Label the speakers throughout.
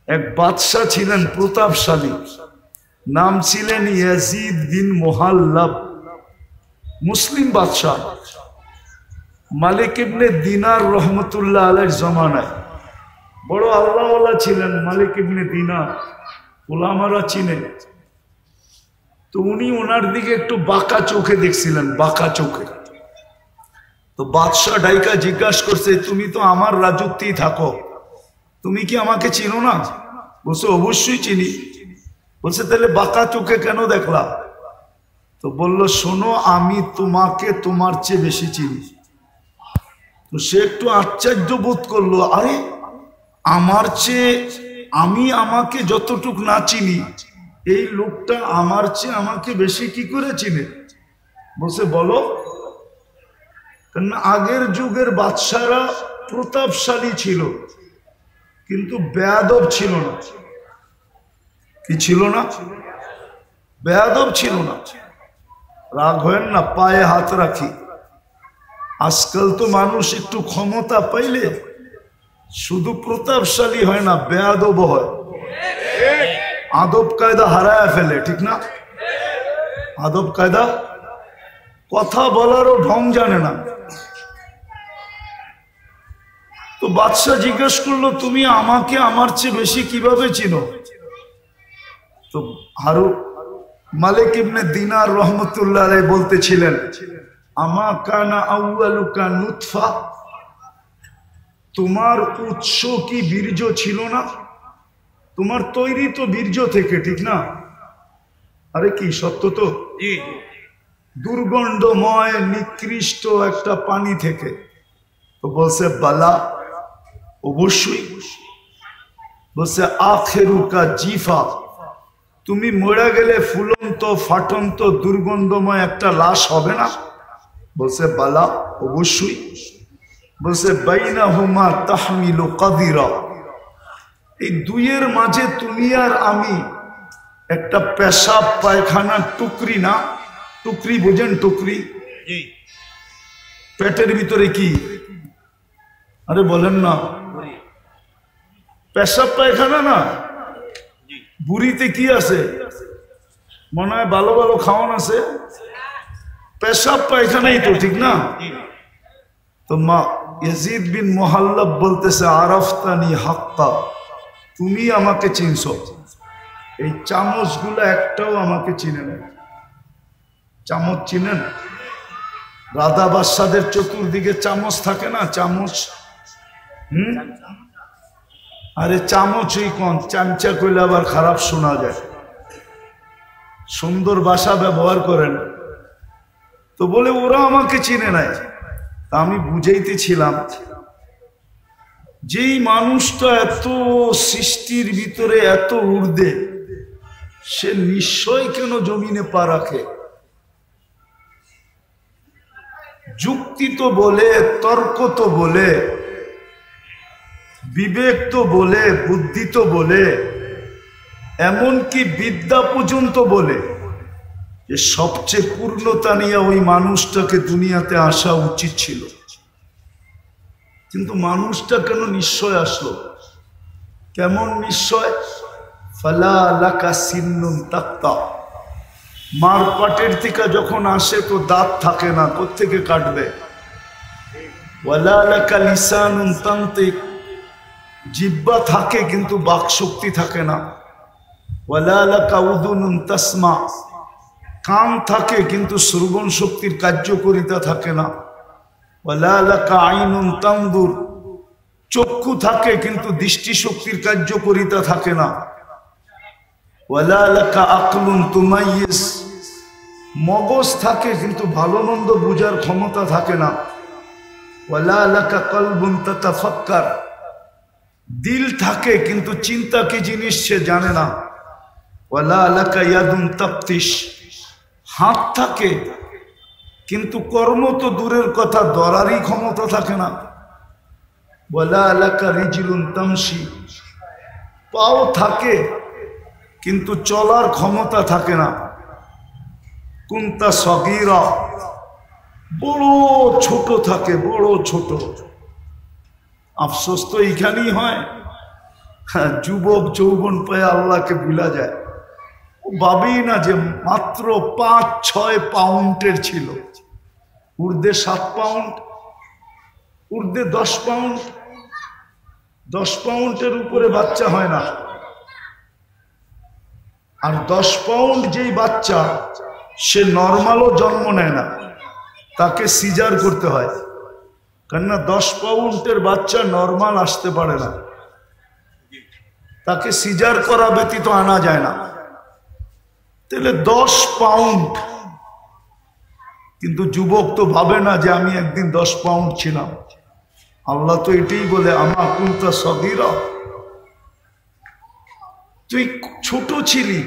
Speaker 1: এক বাদশাহ ছিলেন প্রতাপশালী, নাম ছিলেন ইয়াজিদ বিন মুহাল্লাব, মুসলিম বাদশাহ। মালিক ইবনে দিনার রহমতুল্লাহ আলাইহির জমানায় বড় আল্লাহওয়ালা ছিলেন মালিক ইবনে দিনার, ওলামারা চিনে। তো উনি ওনার দিকে একটু বাঁকা চোখে দেখছিলেন, বাঁকা চোখে। তো বাদশাহ ডাইকা জিজ্ঞাসা করছে, তুমি তো আমার রাজত্বেই থাকো, তুমি কি আমাকে চিনো না? বলছে অবশ্যই চিনি। বলছে তাহলে বাঁকা চোখে কেন দেখলা? তো বলল, শোনো, আমি তোমাকে তোমার চেয়ে বেশি চিনি। তো সে একটু আশ্চর্য বোধ করলো, আরে আমার চেয়ে, আমি আমাকে যতটুক না চিনি, এই লোকটা আমার চেয়ে আমাকে বেশি কি করে চিনে? বলছে বলো। কারণ আগের যুগের বাদশারা প্রতাপশালী ছিল কিন্তু বেয়াদব ছিল না। কি ছিল না? বেয়াদব ছিল না। রাগ হয় না, পায়ে হাত রাখি। আজকাল তো মানুষ একটু ক্ষমতা পাইলে শুধু প্রতাপশালী হয় না, বেয়াদব হয়, আদব কায়দা হারায় ফেলে, ঠিক না? আদব কায়দা, কথা বলারও ঢং জানে না। তো বাদশাহ জিজ্ঞেস করলো, তুমি আমাকে আমার চেয়ে বেশি কিভাবে চিনো? তো মালিক ইবনে দিনার রহমতুল্লাহ আলাইহি বলতেছিলেন, আমা কানা আউয়ালুকা নুতফা, তোমার উৎস কি বীর্য ছিল না? তোমার তৈরি তো বীর্য থেকে, ঠিক না? আরে কি সত্য তো? দুর্গন্ধময় নিকৃষ্ট একটা পানি থেকে। তো বলছে বালা, অবশ্যই। বলছে আখেরুকা জিফা, তুমি মরে গেলে ফুলন্ত ফাটন্ত দুর্গন্ধময় একটা লাশ হবে না? বলছে বালা, অবশ্যই। বলছে বাইনাহুমা তাহমিলু কাদিরা, এই দুইয়ের মাঝে তুমি আর আমি একটা পেশাব পায়খানার টুকরি, না টুকরি বোঝেন? টুকরি পেটের ভিতরে কি? আরে বলেন না, পেশাব পায়খানা না, বুড়িতে কি আছে? মনে হয় ভালো ভালো খাওয়ান আছে, পেশাব পায়খানাই তো, ঠিক না? তো মা ইয়াজিদ বিন মুহাল্লাব বলতেছে, আরাফতানি হাক্কা, তুমি আমাকে চিনছো, এই চামচগুলো একটাও আমাকে চিনে না। চামচ চিনেন? রাধা বাদশাদের চতুর্দিকে চামচ থাকে না, চামচ। আরে চামচই কোন, চামচা কইলে আবার খারাপ শোনা যায়, সুন্দর ভাষা ব্যবহার করেন। তো বলে ওরা আমাকে চিনে নাই। তা আমি বুঝাইতেছিলাম, যেই মানুষটা এত সৃষ্টির ভিতরে এত ঊর্ধ্বে, সে নিশ্চয় কেন জমিনে পা রাখে? যুক্তি তো বলে, তর্ক তো বলে, বিবেক তো বলে, বুদ্ধি তো বলে, এমনকি বিদ্যা পর্যন্ত বলে যে সবচেয়ে পূর্ণতা নিয়ে ওই মানুষটাকে দুনিয়াতে আসা উচিত ছিল। কিন্তু মানুষটা কেন নিশ্চয় আসলো? কেমন নিশ্চয়? ফালা লাকা সিন্নুন তাক্তা, মার পাটের থেকে যখন আসে তো দাঁত থাকে না, কোত্থেকে কাটবে? ওয়ালা লাকা লিসানুন তানতিক, জিহ্বা থাকে কিন্তু বাক শক্তি থাকে না। ওয়ালা লাকা উযুনুন তাসমা, কান থাকে কিন্তু শ্রবণ শক্তির কার্যকারিতা থাকে না। ওয়ালা লাকা আইনুন তানদুর, চক্ষু থাকে কিন্তু দৃষ্টি শক্তির কার্যকারিতা থাকে না। ওয়ালা লাকা আকলুন তুমাইয়িজ, মগজ থাকে কিন্তু ভালো মন্দ বোঝার ক্ষমতা থাকে না। ওয়ালা লাকা কলবুন তাতাফাক্কার, দিল থাকে কিন্তু চিন্তা কি জিনিস সে জানে না। ওয়ালা লাকা ইয়াদুন তাফতিশ, হাত থাকে কিন্তু কর্ম তো দূরের কথা, ধরারই ক্ষমতা থাকে না। ওয়ালা লাকা রিজলুন তামশি, পাও থাকে কিন্তু চলার ক্ষমতা থাকে না। কুনতা সগীরা, বড় ছোট থাকে, বড় ছোট। আফসোস তো এইখানেই হয়, যুবক যৌবন পেয়ে আল্লাহকে ভুলা যায়। ও ভাবেই না যে মাত্র 5-6 পাউন্ডের ছিল, ঊর্ধ্বে 7 পাউন্ড, ঊর্ধ্বে 10 পাউন্ড। 10 পাউন্ডের উপরে বাচ্চা হয় না। আর 10 পাউন্ড যেই বাচ্চা, সে নর্মালও জন্ম নেয় না, তাকে সিজার করতে হয়। কেননা 10 পাউন্ডের বাচ্চা নর্মাল আসতে পারে না, তাকে সিজার করা ব্যতীত আনা যায় না। তাহলে 10 পাউন্ড। কিন্তু যুবক তো ভাবে না যে আমি একদিন 10 পাউন্ড ছিলাম। আল্লাহ তো এটাই বলে, আমা কুনতা সগীরা, তুই ছোট ছিলি।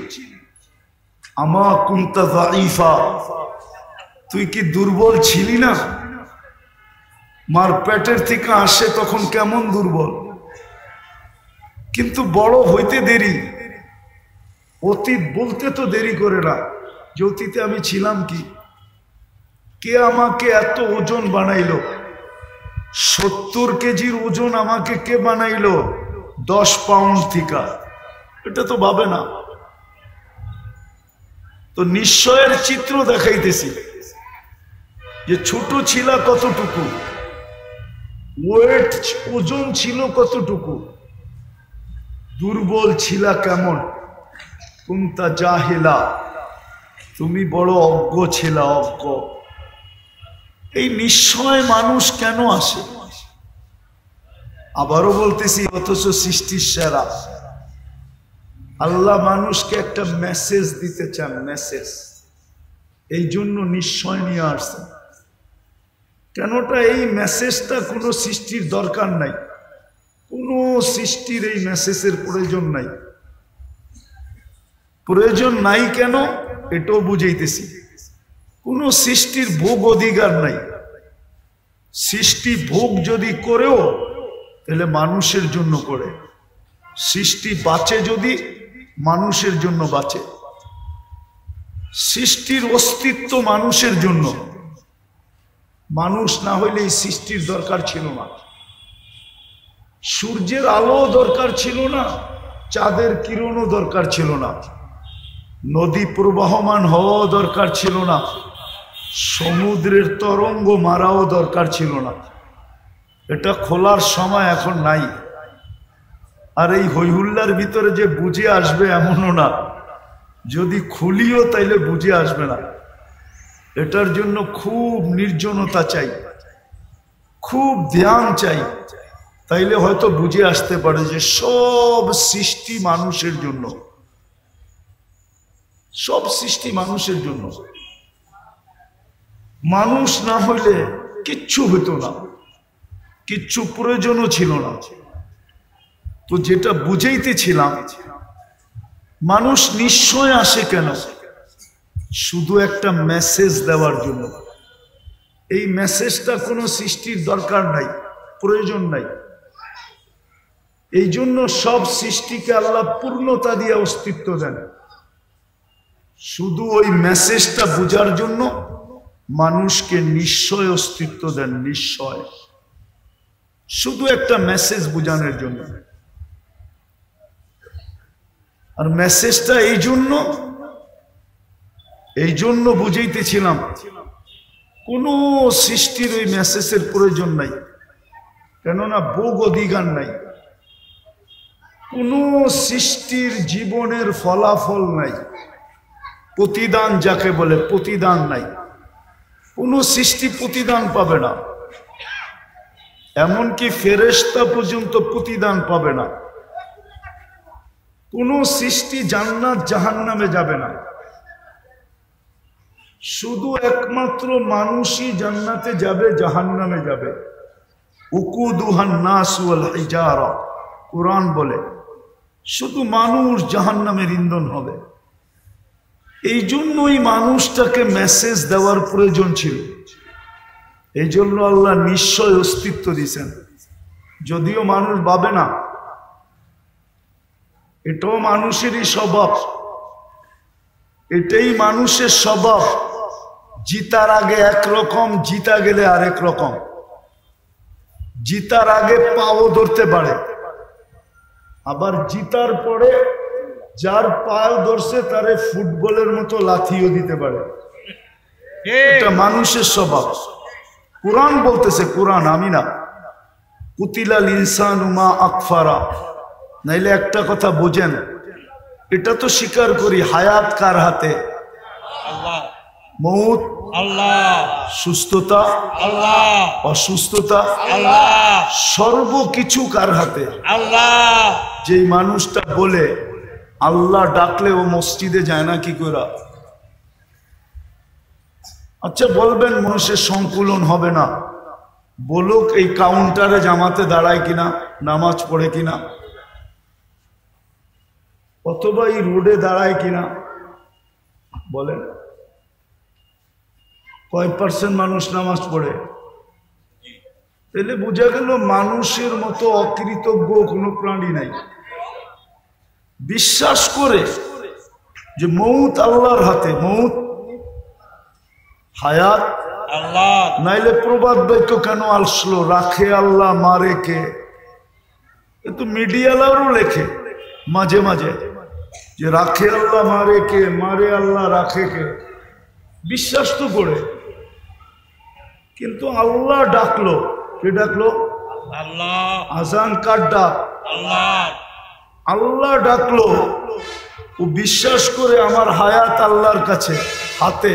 Speaker 1: আমা কুনতা যায়ীফা, তুই কি দুর্বল ছিলি না? মার পেটের থেকে আসে তখন কেমন দুর্বল। কিন্তু বড় হইতে দেরি, অতীত বলতে তো দেরি করে না যে অতীতে আমি ছিলাম কি। কে আমাকে এত ওজন বানাইলো? 70 কেজির ওজন আমাকে কে বানাইলো 10 পাউন্ড থেকে? এটা তো ভাবে না। তো নিশ্চয়ের চিত্র দেখাইতেছি যে ছোট ছিল কতটুকু, ওয়েট ওজন ছিল কতটুকু, দুর্বল ছিল কেমন। কুনতা জাহিলা, তুমি বড় অজ্ঞ ছিল, অজ্ঞ। এই নিশ্চয় মানুষ কেন আসে? আবারও বলতেছি, অথচ সৃষ্টির সেরা আল্লাহ মানুষকে একটা মেসেজ দিতে চান, মেসেজ। এই জন্য নিশ্চয় নিয়ে আসছেন। কেনটা এই মেসেজটা কোনো সৃষ্টির দরকার নাই, কোনো সৃষ্টির এই মেসেজের প্রয়োজন নাই। প্রয়োজন নাই কেন এটাও বুঝাইতেছি। কোনো সৃষ্টির ভোগ অধিকার নাই। সৃষ্টি ভোগ যদি করেও তাহলে মানুষের জন্য করে। সৃষ্টি বাঁচে যদি মানুষের জন্য বাঁচে। সৃষ্টির অস্তিত্ব মানুষের জন্য। মানুষ না হইলে এই সৃষ্টির দরকার ছিল না। সূর্যের আলো দরকার ছিল না, চাঁদের কিরণও দরকার ছিল না, নদী প্রবাহমান হওয়াও দরকার ছিল না, সমুদ্রের তরঙ্গ মারাও দরকার ছিল না। এটা খোলার সময় এখন নাই। আর এই হইহুল্লার ভিতরে যে বুঝে আসবে এমনও না, যদি খুলিও তাইলে বুঝে আসবে না। এটার জন্য খুব নির্জনতা চাই, খুব ধ্যান চাই, তাইলে হয়তো বুঝে আসতে পারে যে সব সৃষ্টি মানুষের জন্য। সব সৃষ্টি মানুষের জন্য। মানুষ না হইলে কিচ্ছু হতো না, কিচ্ছু প্রয়োজনও ছিল না। তো যেটা বুঝাইতেছিলাম, মানুষ নিশ্চয় আসে কেন? শুধু একটা মেসেজ দেওয়ার জন্য। এই মেসেজটা কোনো সৃষ্টির দরকার নাই, প্রয়োজন নাই। এই জন্য সব সৃষ্টিকে আল্লাহ পূর্ণতা দিয়ে অস্তিত্ব দেন। শুধু ওই মেসেজটা বোঝার জন্য মানুষকে নিশ্চয় অস্তিত্ব দেন, নিশ্চয়। শুধু একটা মেসেজ বোঝানোর জন্য। আর মেসেজটা এই জন্য বুঝাইতেছিলাম, কোনো সৃষ্টির ওই মেসেজের প্রয়োজন নাই। কেননা ভোগ অধিকার নাই। কোনো সৃষ্টির জীবনের ফলাফল নাই, প্রতিদান যাকে বলে, প্রতিদান নাই। কোনো সৃষ্টি প্রতিদান পাবে না। এমনকি ফেরেশতা পর্যন্ত প্রতিদান পাবে না। কোন সৃষ্টি জান্নাত জাহান্নামে যাবে না। শুধু একমাত্র মানুষই জান্নাতে যাবে, জাহান্নামে যাবে। উকুদুহান নাস ওয়াল হিজারা, কুরআন বলে শুধু মানুষ জাহান্নামের ইন্ধন হবে। এই জন্যই মানুষটাকে মেসেজ দেওয়ার প্রয়োজন ছিল। এই জন্য আল্লাহ নিশ্চয় অস্তিত্ব দিয়েছেন। যদিও মানুষ ভাবে না, এটাও মানুষেরই স্বভাব। এটাই মানুষের স্বভাব। জিতার আগে একরকম, জিতা গেলে আরেক রকম। জিতার আগে পাও ধরতে পারে, আবার জিতার পরে যার পায়ে ধরছে তারে ফুটবলের মতো লাথিও দিতে পারে। এটা মানুষের স্বভাব। কুরআন বলতেছে, কুরআন, আমি না। কুতিলাল ইনসানু মা আকফারা। নাইলে একটা কথা বোঝেন, এটা তো স্বীকার করি, হায়াত কার হাতে?
Speaker 2: আল্লাহ।
Speaker 1: মৌত
Speaker 2: আল্লাহ।
Speaker 1: সুস্থতা
Speaker 2: আল্লাহ।
Speaker 1: অসুস্থতা
Speaker 2: আল্লাহ।
Speaker 1: সর্বকিছু কার হাতে?
Speaker 2: আল্লাহ।
Speaker 1: যেই মানুষটা বলে আল্লাহ ডাকলে ও মসজিদে যায় না কি করে? আচ্ছা বলবেন মানুষের সংকুলন হবে না, বলুক এই কাউন্টারে জামাতে দাঁড়ায় কিনা, নামাজ পড়ে কিনা, অথবা এই রোডে দাঁড়ায় কিনা, বলেন কয় পার্সেন্ট মানুষ নামাজ পড়ে? তাহলে বোঝা গেল মানুষের মতো অকৃতজ্ঞ কোনো প্রাণী নাই। বিশ্বাস করে যে মৌত আল্লাহর হাতে, মৌত হায়াত
Speaker 2: আল্লাহ।
Speaker 1: নাইলে প্রবাদ বাক্য কেন আসলো, রাখে আল্লাহ মারে কে? কিন্তু মিডিয়ালারও লেখে মাঝে মাঝে যে রাখে আল্লাহ মারে কে, মারে আল্লাহ রাখে কে। বিশ্বাস তো করে, কিন্তু আল্লাহ ডাকলো, কে ডাকলো?
Speaker 2: আল্লাহ।
Speaker 1: আজান কার ডাক?
Speaker 2: আল্লাহ।
Speaker 1: আল্লাহ ডাকলো। ও বিশ্বাস করে আমার হায়াত আল্লাহর কাছে হাতে,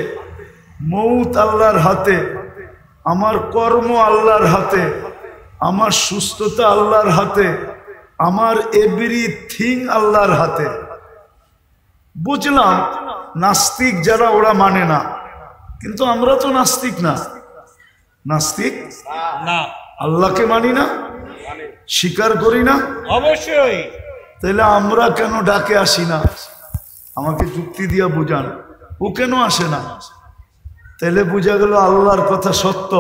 Speaker 1: মৌত আল্লাহর হাতে, আমার কর্ম আল্লাহর হাতে, আমার সুস্থতা আল্লাহর হাতে, আমার এভরিথিং আল্লাহর হাতে। বুঝলাম নাস্তিক যারা ওরা মানে না, কিন্তু আমরা তো নাস্তিক না। নাস্তিক
Speaker 2: না,
Speaker 1: আল্লাহকে মানি না, স্বীকার করি না।
Speaker 2: অবশ্যই।
Speaker 1: তাহলে আমরা কেন ডাকে আসি না? আমাকে যুক্তি দিয়া বুঝান, ও কেন আসে না? তাহলে বোঝা গেল আল্লাহর কথা সত্য।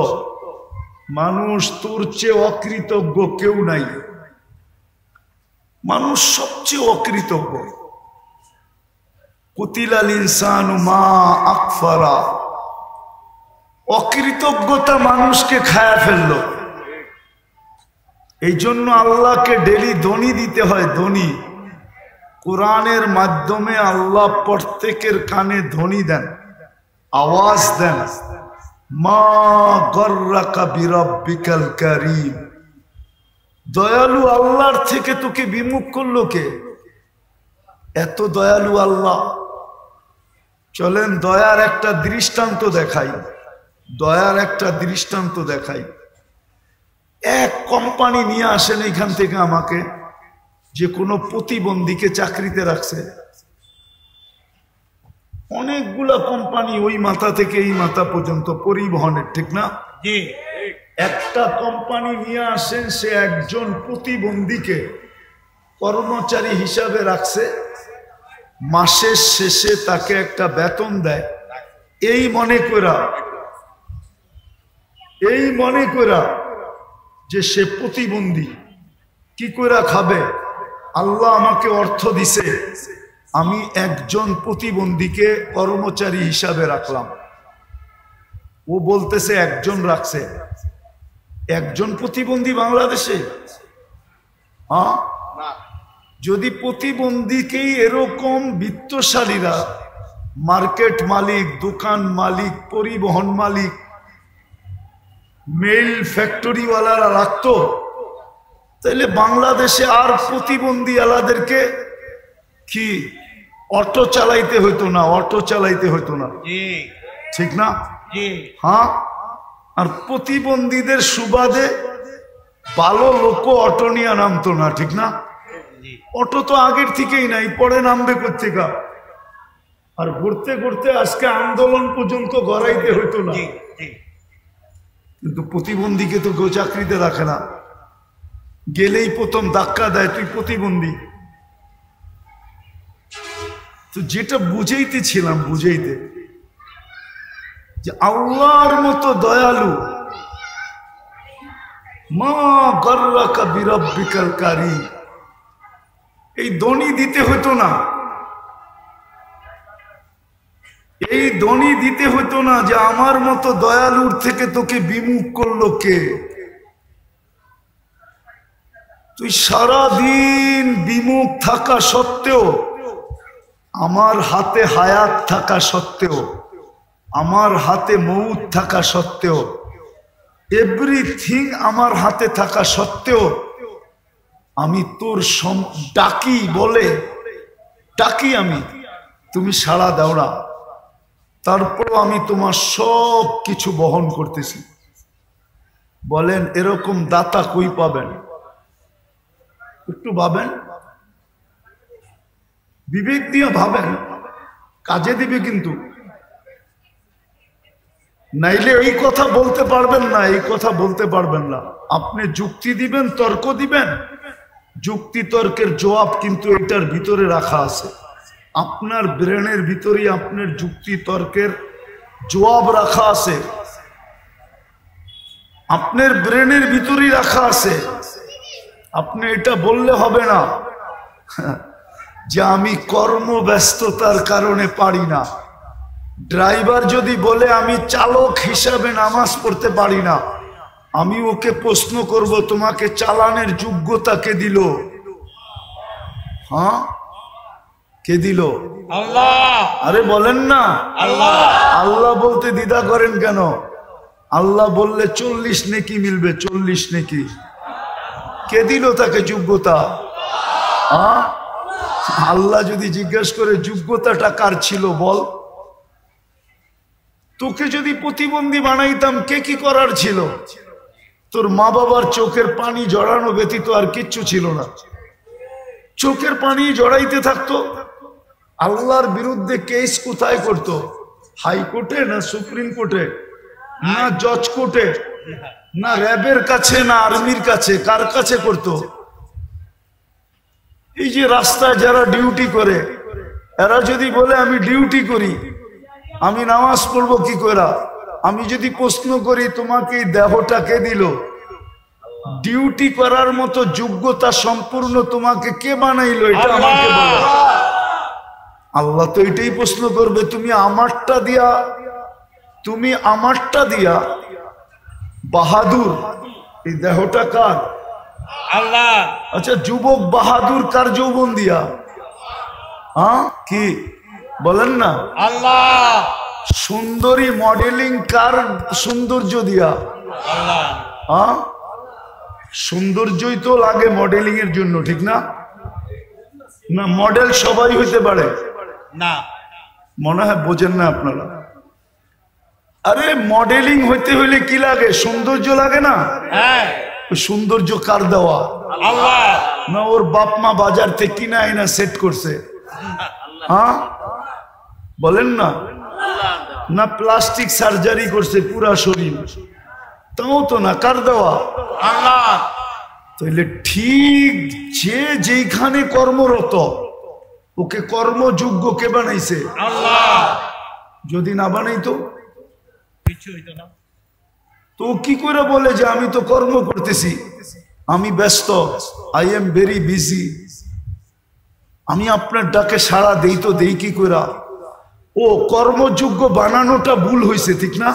Speaker 1: মানুষ তোর চেয়ে অকৃতজ্ঞ কেউ নাই। মানুষ সবচেয়ে অকৃতজ্ঞ। কুতিলাল ইনসানু মা আকফারা। অকৃতজ্ঞতা মানুষকে খায়া ফেললো। এই জন্য আল্লাহকে ডেলি ধ্বনি দিতে হয়, ধ্বনি। কোরআনের মাধ্যমে আল্লাহ প্রত্যেকের কানে ধ্বনি দেন, আওয়াজ দেন। মা গর্রাকা বিরাব্বিকাল কারীম। দয়ালু আল্লাহর থেকে তোকে বিমুখ করলো কে? এত দয়ালু আল্লাহ। চলেন দয়ার একটা দৃষ্টান্ত দেখাই, দয়ার একটা দৃষ্টান্ত দেখাই। এক কোম্পানি নিয়ে আসেন এখান থেকে আমাকে, যে কোনো প্রতিবন্ধীকে চাকরিতে রাখছে। অনেকগুলা কোম্পানি, ওই মাথা থেকে এই মাথা পর্যন্ত পরিবহনের, ঠিক না?
Speaker 2: জি।
Speaker 1: একটা কোম্পানি নিয়ে আসেন, সে একজন প্রতিবন্ধীকে কর্মচারী হিসাবে রাখছে, মাসের শেষে তাকে একটা বেতন দেয়। এই মনে করা যে সে প্রতিবন্ধী, কি করে খাবে? আল্লাহ আমাকে অর্থ দিছে, আমি একজন প্রতিবন্ধীকে কর্মচারী হিসাবে রাখলাম। ও বলতেছে একজন রাখছে। একজন প্রতিবন্ধী বাংলাদেশে? হ্যাঁ, যদি প্রতিবন্ধীকেই এরকম বিত্তশালীরা, মার্কেট মালিক, দোকান মালিক, পরিবহন মালিক, মেল ফ্যাক্টরিওয়ালারা রাখতো, তাহলে বাংলাদেশে আর প্রতিবন্ধী আলাদেরকে কি অটো চালাইতে হইতো না, অটো চালাইতে হইতো না, ঠিক না? হ্যাঁ, আর প্রতিবন্ধীদের সুবাদে ভালো লোক অটো নিয়ে নামতো না, ঠিক না? অটো তো আগের থেকেই নাই, পরে নামবে কোত্থেকা? আর ঘুরতে ঘুরতে আজকে আন্দোলন পর্যন্ত গড়াইতে হইতো না। কিন্তু প্রতিবন্ধীকে তো কেউ চাকরিতে রাখে না, গেলেই প্রথম ধাক্কা দেয়, তুই প্রতিবন্ধী। তো যেটা বুঝাইতেছিলাম, বুঝাইতে যে আল্লাহর মতো দয়ালু, মা গর্রাকা বিরাব্বিকাল কারীম, এই ধ্বনি দিতে হতো না, এই ধ্বনি দিতে হতো না যে আমার মতো দয়ালুর থেকে তোকে বিমুখ করলো কে? তুই সারা দিন বিমুখ থাকা সত্ত্বেও, আমার হাতে হায়াত থাকা সত্ত্বেও, আমার হাতে মউত থাকা সত্ত্বেও, এভরিথিং আমার হাতে থাকা সত্ত্বেও আমি তোর ডাকি বলে ডাকি আমি, তুমি সাড়া দাও না। তারপরও আমি তোমার সব কিছু বহন করতেছি। বলেন এরকম দাতা কই পাবেন? একটু ভাবেন, বিবেক দিয়ে ভাবেন, কাজে দিবে কিন্তু। নাইলে এই কথা বলতে পারবেন না, এই কথা বলতে পারবেন না। আপনি যুক্তি দিবেন, তর্ক দিবেন, যুক্তি তর্কের জবাব কিন্তু এটার ভিতরে রাখা আছে। আপনার ব্রেনের ভিতরে আপনার যুক্তি তর্কের জবাব রাখা আছে, আপনার ব্রেনের ভিতরেই রাখা আছে। আপনি এটা বললে হবে না যে আমি কর্মব্যস্ততার কারণে পারি না। ড্রাইভার যদি বলে আমি চালক হিসাবে নামাজ পড়তে পারি না, আমি ওকে প্রশ্ন করব তোমাকে চালানের যোগ্যতা কে দিল? হ্যাঁ, কে দিল?
Speaker 2: আল্লাহ।
Speaker 1: আরে বলেন না
Speaker 2: আল্লাহ।
Speaker 1: আল্লাহ বলতে দ্বিধা করেন কেন? আল্লাহ বললে 40 নেকি মিলবে, 40 নেকি। কে দিল তাকে যোগ্যতা? আল্লাহ যদি জিজ্ঞেস করে যোগ্যতাটা কার ছিল বল, তোকে যদি প্রতিবন্ধী বানাইতাম কে কি করার ছিল? তোর মা বাবার চোখের পানি জড়ানো ব্যতীত আর কিচ্ছু ছিল না। চোখের পানি জড়াইতে থাকতো। আল্লাহর বিরুদ্ধে কেস কোথায় করতো? হাইকোর্টে না সুপ্রিম কোর্টে না জজ কোর্টে না র্যাবের কাছে না আর্মির কাছে? কার কাছে করতো? এই যে রাস্তায় যারা ডিউটি করে, এরা যদি বলে আমি ডিউটি করি, আমি নামাজ পড়বো কি করে? আমি যদি প্রশ্ন করি তোমাকে এই দেহটা কে দিল? ডিউটি করার মতো যোগ্যতা সম্পূর্ণ তোমাকে কে বানাইলো? এটা আমাকে বলো। আল্লাহ তো এটাই প্রশ্ন করবে, তুমি আমারটা দিয়া বাহাদুর, এই দেহটা কার?
Speaker 2: আল্লাহ।
Speaker 1: আচ্ছা, যুবক বাহাদুর কার যৌবন দিয়া? হ্যাঁ, কি বলেন না?
Speaker 2: আল্লাহ।
Speaker 1: সুন্দরী মডেলিং কার সৌন্দর্য দিয়া?
Speaker 2: আল্লাহ।
Speaker 1: হ্যাঁ, সৌন্দর্যই তো লাগে মডেলিং এর জন্য, ঠিক না? না মডেল সবাই হইতে পারে
Speaker 2: না,
Speaker 1: মনে হয় বোঝেন না আপনারা। আরে মডেলিং হইতে হইলে কি লাগে? সৌন্দর্য লাগে না?
Speaker 2: হ্যাঁ।
Speaker 1: সৌন্দর্য কার দেওয়া?
Speaker 2: আল্লাহ।
Speaker 1: না ওর বাপ মা বাজার থেকে কিনা আইনা সেট করছে? হ্যাঁ বলেন না? না প্লাস্টিক সার্জারি করছে পুরা শরীর? তাও তো না, কার দেওয়া?
Speaker 2: আল্লাহ।
Speaker 1: তাইলে ঠিক যে যেখানে কর্মরত ওকে কর্মযোগ্য কে বানাইছে?
Speaker 2: আল্লাহ।
Speaker 1: যদি না বানাইতো
Speaker 2: কিছু হইতো না।
Speaker 1: তো কি করে বলে যে আমি তো কর্ম করতেছি, আমি ব্যস্ত, আই এম ভেরি বিজি, আমি আপনার ডাকে সাড়া দেই তো দেই কি করে? ও কর্মযোগ্য বানানোটা ভুল হয়েছে, ঠিক না?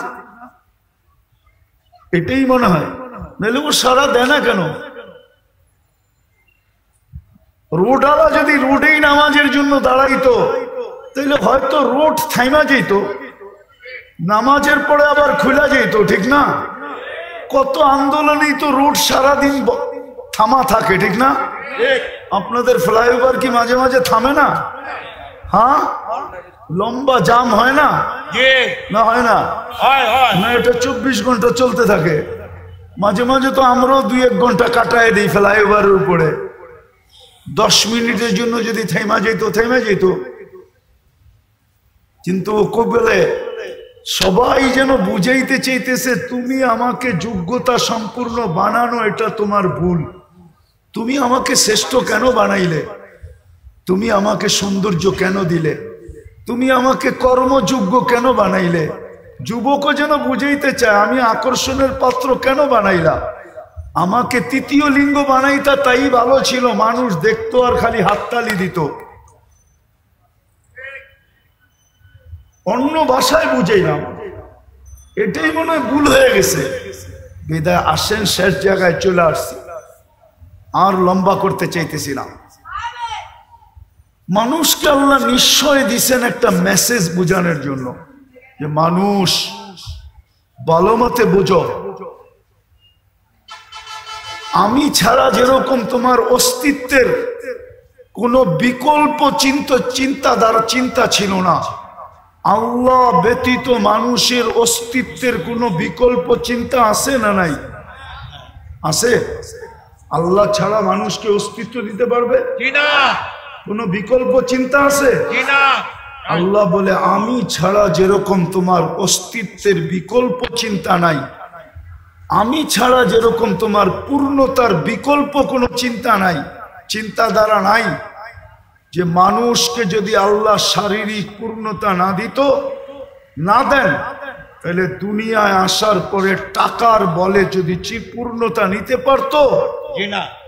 Speaker 1: এটাই মনে হয়, নাহলে ও সাড়া দেয় না কেন? রোডওয়ালা যদি রোডেই নামাজের জন্য দাঁড়াইতো তাহলে হয়তো রোড থাইমা যেত, নামাজের পরে আবার খোলা যেত, ঠিক না? কত আন্দোলনেই তো রোড সারাদিন থামা থাকে, ঠিক না? আপনাদের ফ্লাইওভার কি মাঝে মাঝে থামে না? হ্যাঁ, লম্বা জাম হয় না? না হয় না? না, এটা 24 ঘন্টা চলতে থাকে। মাঝে মাঝে তো আমরাও 2-1 ঘন্টা কাটায় দিই ফ্লাইওভারের উপরে। 10 মিনিটের জন্য যদি থেমা যেত। কিন্তু কবেলে সবাই যেন বুঝাইতে চাইতেছে তুমি আমাকে যোগ্যতা সম্পূর্ণ বানানো, এটা তোমার ভুল। তুমি আমাকে শ্রেষ্ঠ কেন বানাইলে? তুমি আমাকে সৌন্দর্য কেন দিলে? তুমি আমাকে কর্মযোগ্য কেন বানাইলে? যুবকও যেন বুঝাইতে চায় আমি আকর্ষণের পাত্র কেন বানাইলা? আমাকে তৃতীয় লিঙ্গ বানাইতা তাই ভালো ছিল, মানুষ দেখতো আর খালি হাততালি দিত। অন্য ভাষায় বুঝাইলাম, এটাই মনে হয় ভুল হয়ে গেছে। বিদায় আসেন, শেষ জায়গায় চলে আসছি। আর লম্বা করতে চাইতেছি না। মানুষকে আল্লাহ নিশ্চয় দিছেন একটা মেসেজ বোঝানোর জন্য, যে মানুষ ভালো মতে বোঝো, আমি ছাড়া যেরকম তোমার অস্তিত্বের কোনো বিকল্প চিন্তা ছিল না, আল্লাহ ব্যতীত মানুষের অস্তিত্বের কোনো বিকল্প চিন্তা আছে না নাই? আছে? আল্লাহ ছাড়া মানুষকে অস্তিত্ব দিতে পারবে? কোনো বিকল্প চিন্তা আছে? আল্লাহ বলে আমি ছাড়া যেরকম তোমার অস্তিত্বের বিকল্প চিন্তা নাই, আমি ছাড়া যেরকম তোমার পূর্ণতার বিকল্প কোনো চিন্তা নাই, চিন্তাধারা নাই, যে মানুষকে যদি আল্লাহ শারীরিক পূর্ণতা না দিত, না দেন, তাহলে দুনিয়ায় আসার পরে টাকার বলে যদি পূর্ণতা নিতে পারত,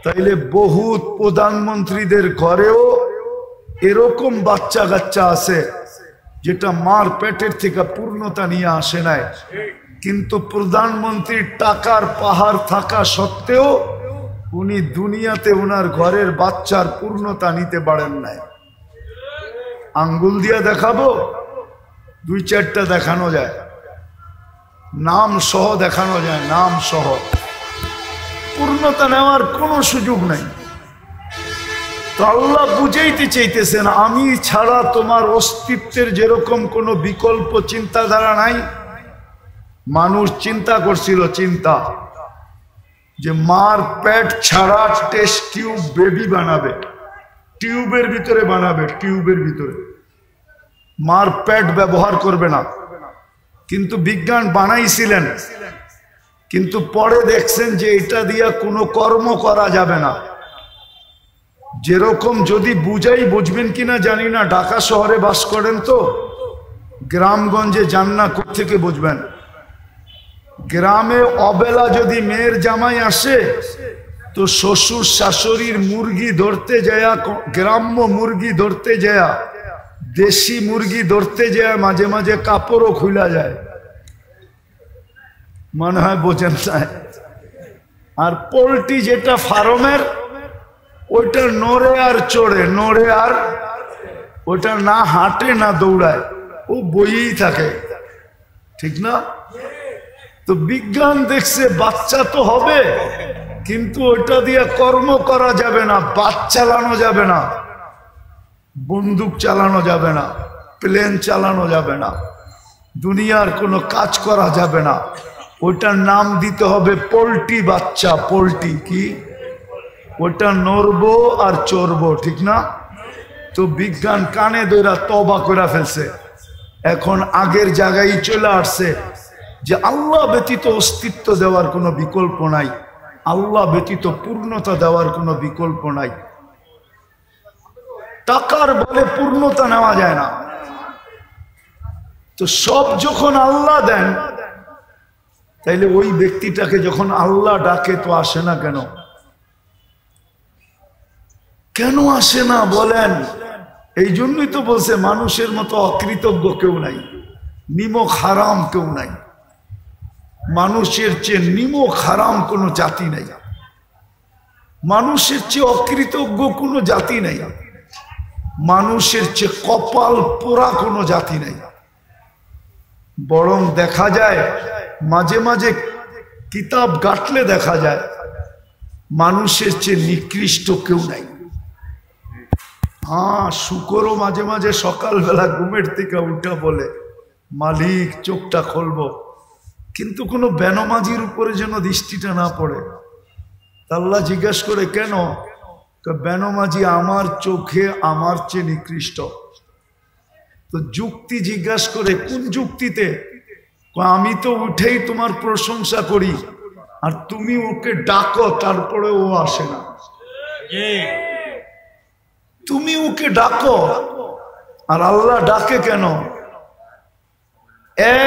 Speaker 1: তাইলে বহুত প্রধানমন্ত্রীদের ঘরেও এরকম বাচ্চা কাচ্চা আছে যেটা মার পেটের থেকে পূর্ণতা নিয়ে আসে নাই, কিন্তু প্রধানমন্ত্রীর টাকার পাহাড় থাকা সত্ত্বেও উনি দুনিয়াতে ওনার ঘরের বাচ্চার পূর্ণতা নিতে পারেন নাই। আঙ্গুল দিয়ে দেখাবো? 2-4টা দেখানো যায়, নাম সহ দেখানো যায়, নাম সহ। পূর্ণতা নেওয়ার কোনো সুযোগ নাই। তো আল্লাহ বুঝাইতে চাইতেছেন, আমি ছাড়া তোমার অস্তিত্বের যেরকম কোনো বিকল্প চিন্তাধারা নাই। মানুষ চিন্তা করছিল, চিন্তা যে মার পেট ছাড়া টেস্ট টিউব বেবি বানাবে, টিউবের ভিতরে বানাবে, টিউবের ভিতরে, মার পেট ব্যবহার করবে না। কিন্তু বিজ্ঞান বানাইছিলেন, কিন্তু পরে দেখছেন যে এটা দিয়ে কোনো কর্ম করা যাবে না। যেরকম যদি বুঝাই, বুঝবেন কিনা জানি না, ঢাকা শহরে বাস করেন তো, গ্রামগঞ্জে যান না, কোত্থেকে বুঝবেন? গ্রামে অবেলা যদি মেয়ের জামাই আসে, তো শ্বশুর শাশুড়ির মুরগি ধরতে যায়, গ্রাম্য মুরগি ধরতে যায়, দেশি মুরগি ধরতে যায়, মাঝে মাঝে কাপড়ও খুলা যায়, মনে হয় বোঝেন না। আর পোল্ট্রি যেটা ফার্মের, ওইটা নড়ে আর চড়ে, নড়ে আর, ওইটা না হাঁটে না দৌড়ায়, ও বইয়েই থাকে, ঠিক না? তো বিজ্ঞান দেখছে বাচ্চা তো হবে, কিন্তু ওইটা দিয়ে কর্ম করা যাবে না, বাস চালানো যাবে না, বন্দুক চালানো যাবে না, প্লেন চালানো যাবে না, দুনিয়ার কোনো কাজ করা যাবে না। ওইটার নাম দিতে হবে পোল্ট্রি বাচ্চা। পোল্ট্রি কি? ওটা নড়বো আর চড়বো, ঠিক না? তো বিজ্ঞান কানে ধরা তওবা করে ফেলছে, এখন আগের জায়গায় চলে আসছে যে আল্লাহ ব্যতীত অস্তিত্ব দেওয়ার কোনো বিকল্প নাই, আল্লাহ ব্যতীত পূর্ণতা দেওয়ার কোনো বিকল্প নাই। টাকার বলে পূর্ণতা নেওয়া যায় না। তো সব যখন আল্লাহ দেন, তাইলে ওই ব্যক্তিটাকে যখন আল্লাহ ডাকে তো আসে না কেন? কেন আসে না বলেন? এই জন্যই তো বলছে মানুষের মতো অকৃতজ্ঞ কেউ নাই, নিমক হারাম কেউ নাই। মানুষের চেয়ে নিমক হারাম কোনো জাতি নাই, মানুষের চেয়ে অকৃতজ্ঞ কোনো জাতি নাই, মানুষের চেয়ে কপাল পোড়া কোনো জাতি নাই। বরং দেখা যায় মাঝে মাঝে কিতাব ঘাটলে দেখা যায় মানুষের চেয়ে নিকৃষ্ট কেউ নাই। হ্যাঁ, শুকরও মাঝে মাঝে সকালবেলা ঘুমের থেকে উঠা বলে, মালিক চোখটা খুলবো, কিন্তু কোনো বেনমাজির উপরে যেন দৃষ্টিটা না পড়ে। আল্লাহ জিজ্ঞাসা করে, কেন? বেনমাজি আমার চোখে আমার চেয়ে নিকৃষ্ট। তো যুক্তি জিজ্ঞাসা করে, কোন যুক্তিতে? আমি তো উঠেই তোমার প্রশংসা করি, আর তুমি ওকে ডাকো, তারপরে ও আসে না। তুমি ওকে ডাকো, আর আল্লাহ ডাকে কেন?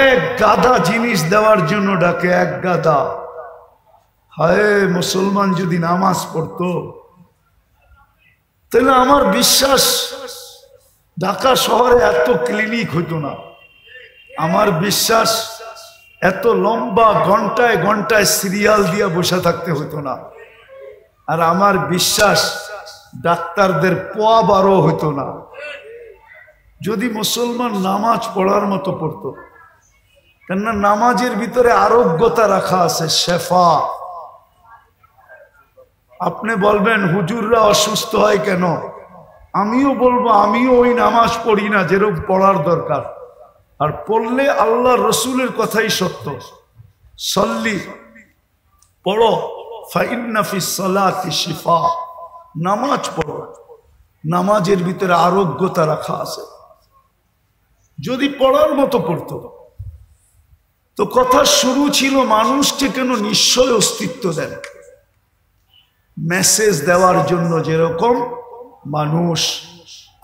Speaker 1: এক গাধা জিনিস দেওয়ার জন্য ডাকে, এক গাধা। হায়, মুসলমান যদি নামাজ পড়তো, তাহলে আমার বিশ্বাস ঢাকা শহরে এত ক্লিনিক হইতো না। আমার বিশ্বাস এত লম্বা ঘন্টায় ঘন্টায় সিরিয়াল দিয়ে বসে থাকতে হতো না। আর আমার বিশ্বাস ডাক্তারদের পোয়া বারো হইতো না যদি মুসলমান নামাজ পড়ার মতো পড়তো। কেননা নামাজের ভিতরে আরোগ্যতা রাখা আছে, শেফা। আপনি বলবেন হুজুররা অসুস্থ হয় কেন? আমিও বলবো আমিও ওই নামাজ পড়ি না যেরকম পড়ার দরকার, আর পড়লে আল্লাহ রসুলের কথাই সত্য। সল্লি পড়ো, ফাইন্না ফিস সালাতি শিফা, নামাজ পড়ো, নামাজের ভিতরে আরোগ্যতা রাখা আছে। যদি পড়ার মতো পড়তো তো কথা শুরু ছিল মানুষকে কেন নিশ্চয় অস্তিত্ব দেন, মেসেজ দেওয়ার জন্য। যেরকম মানুষ,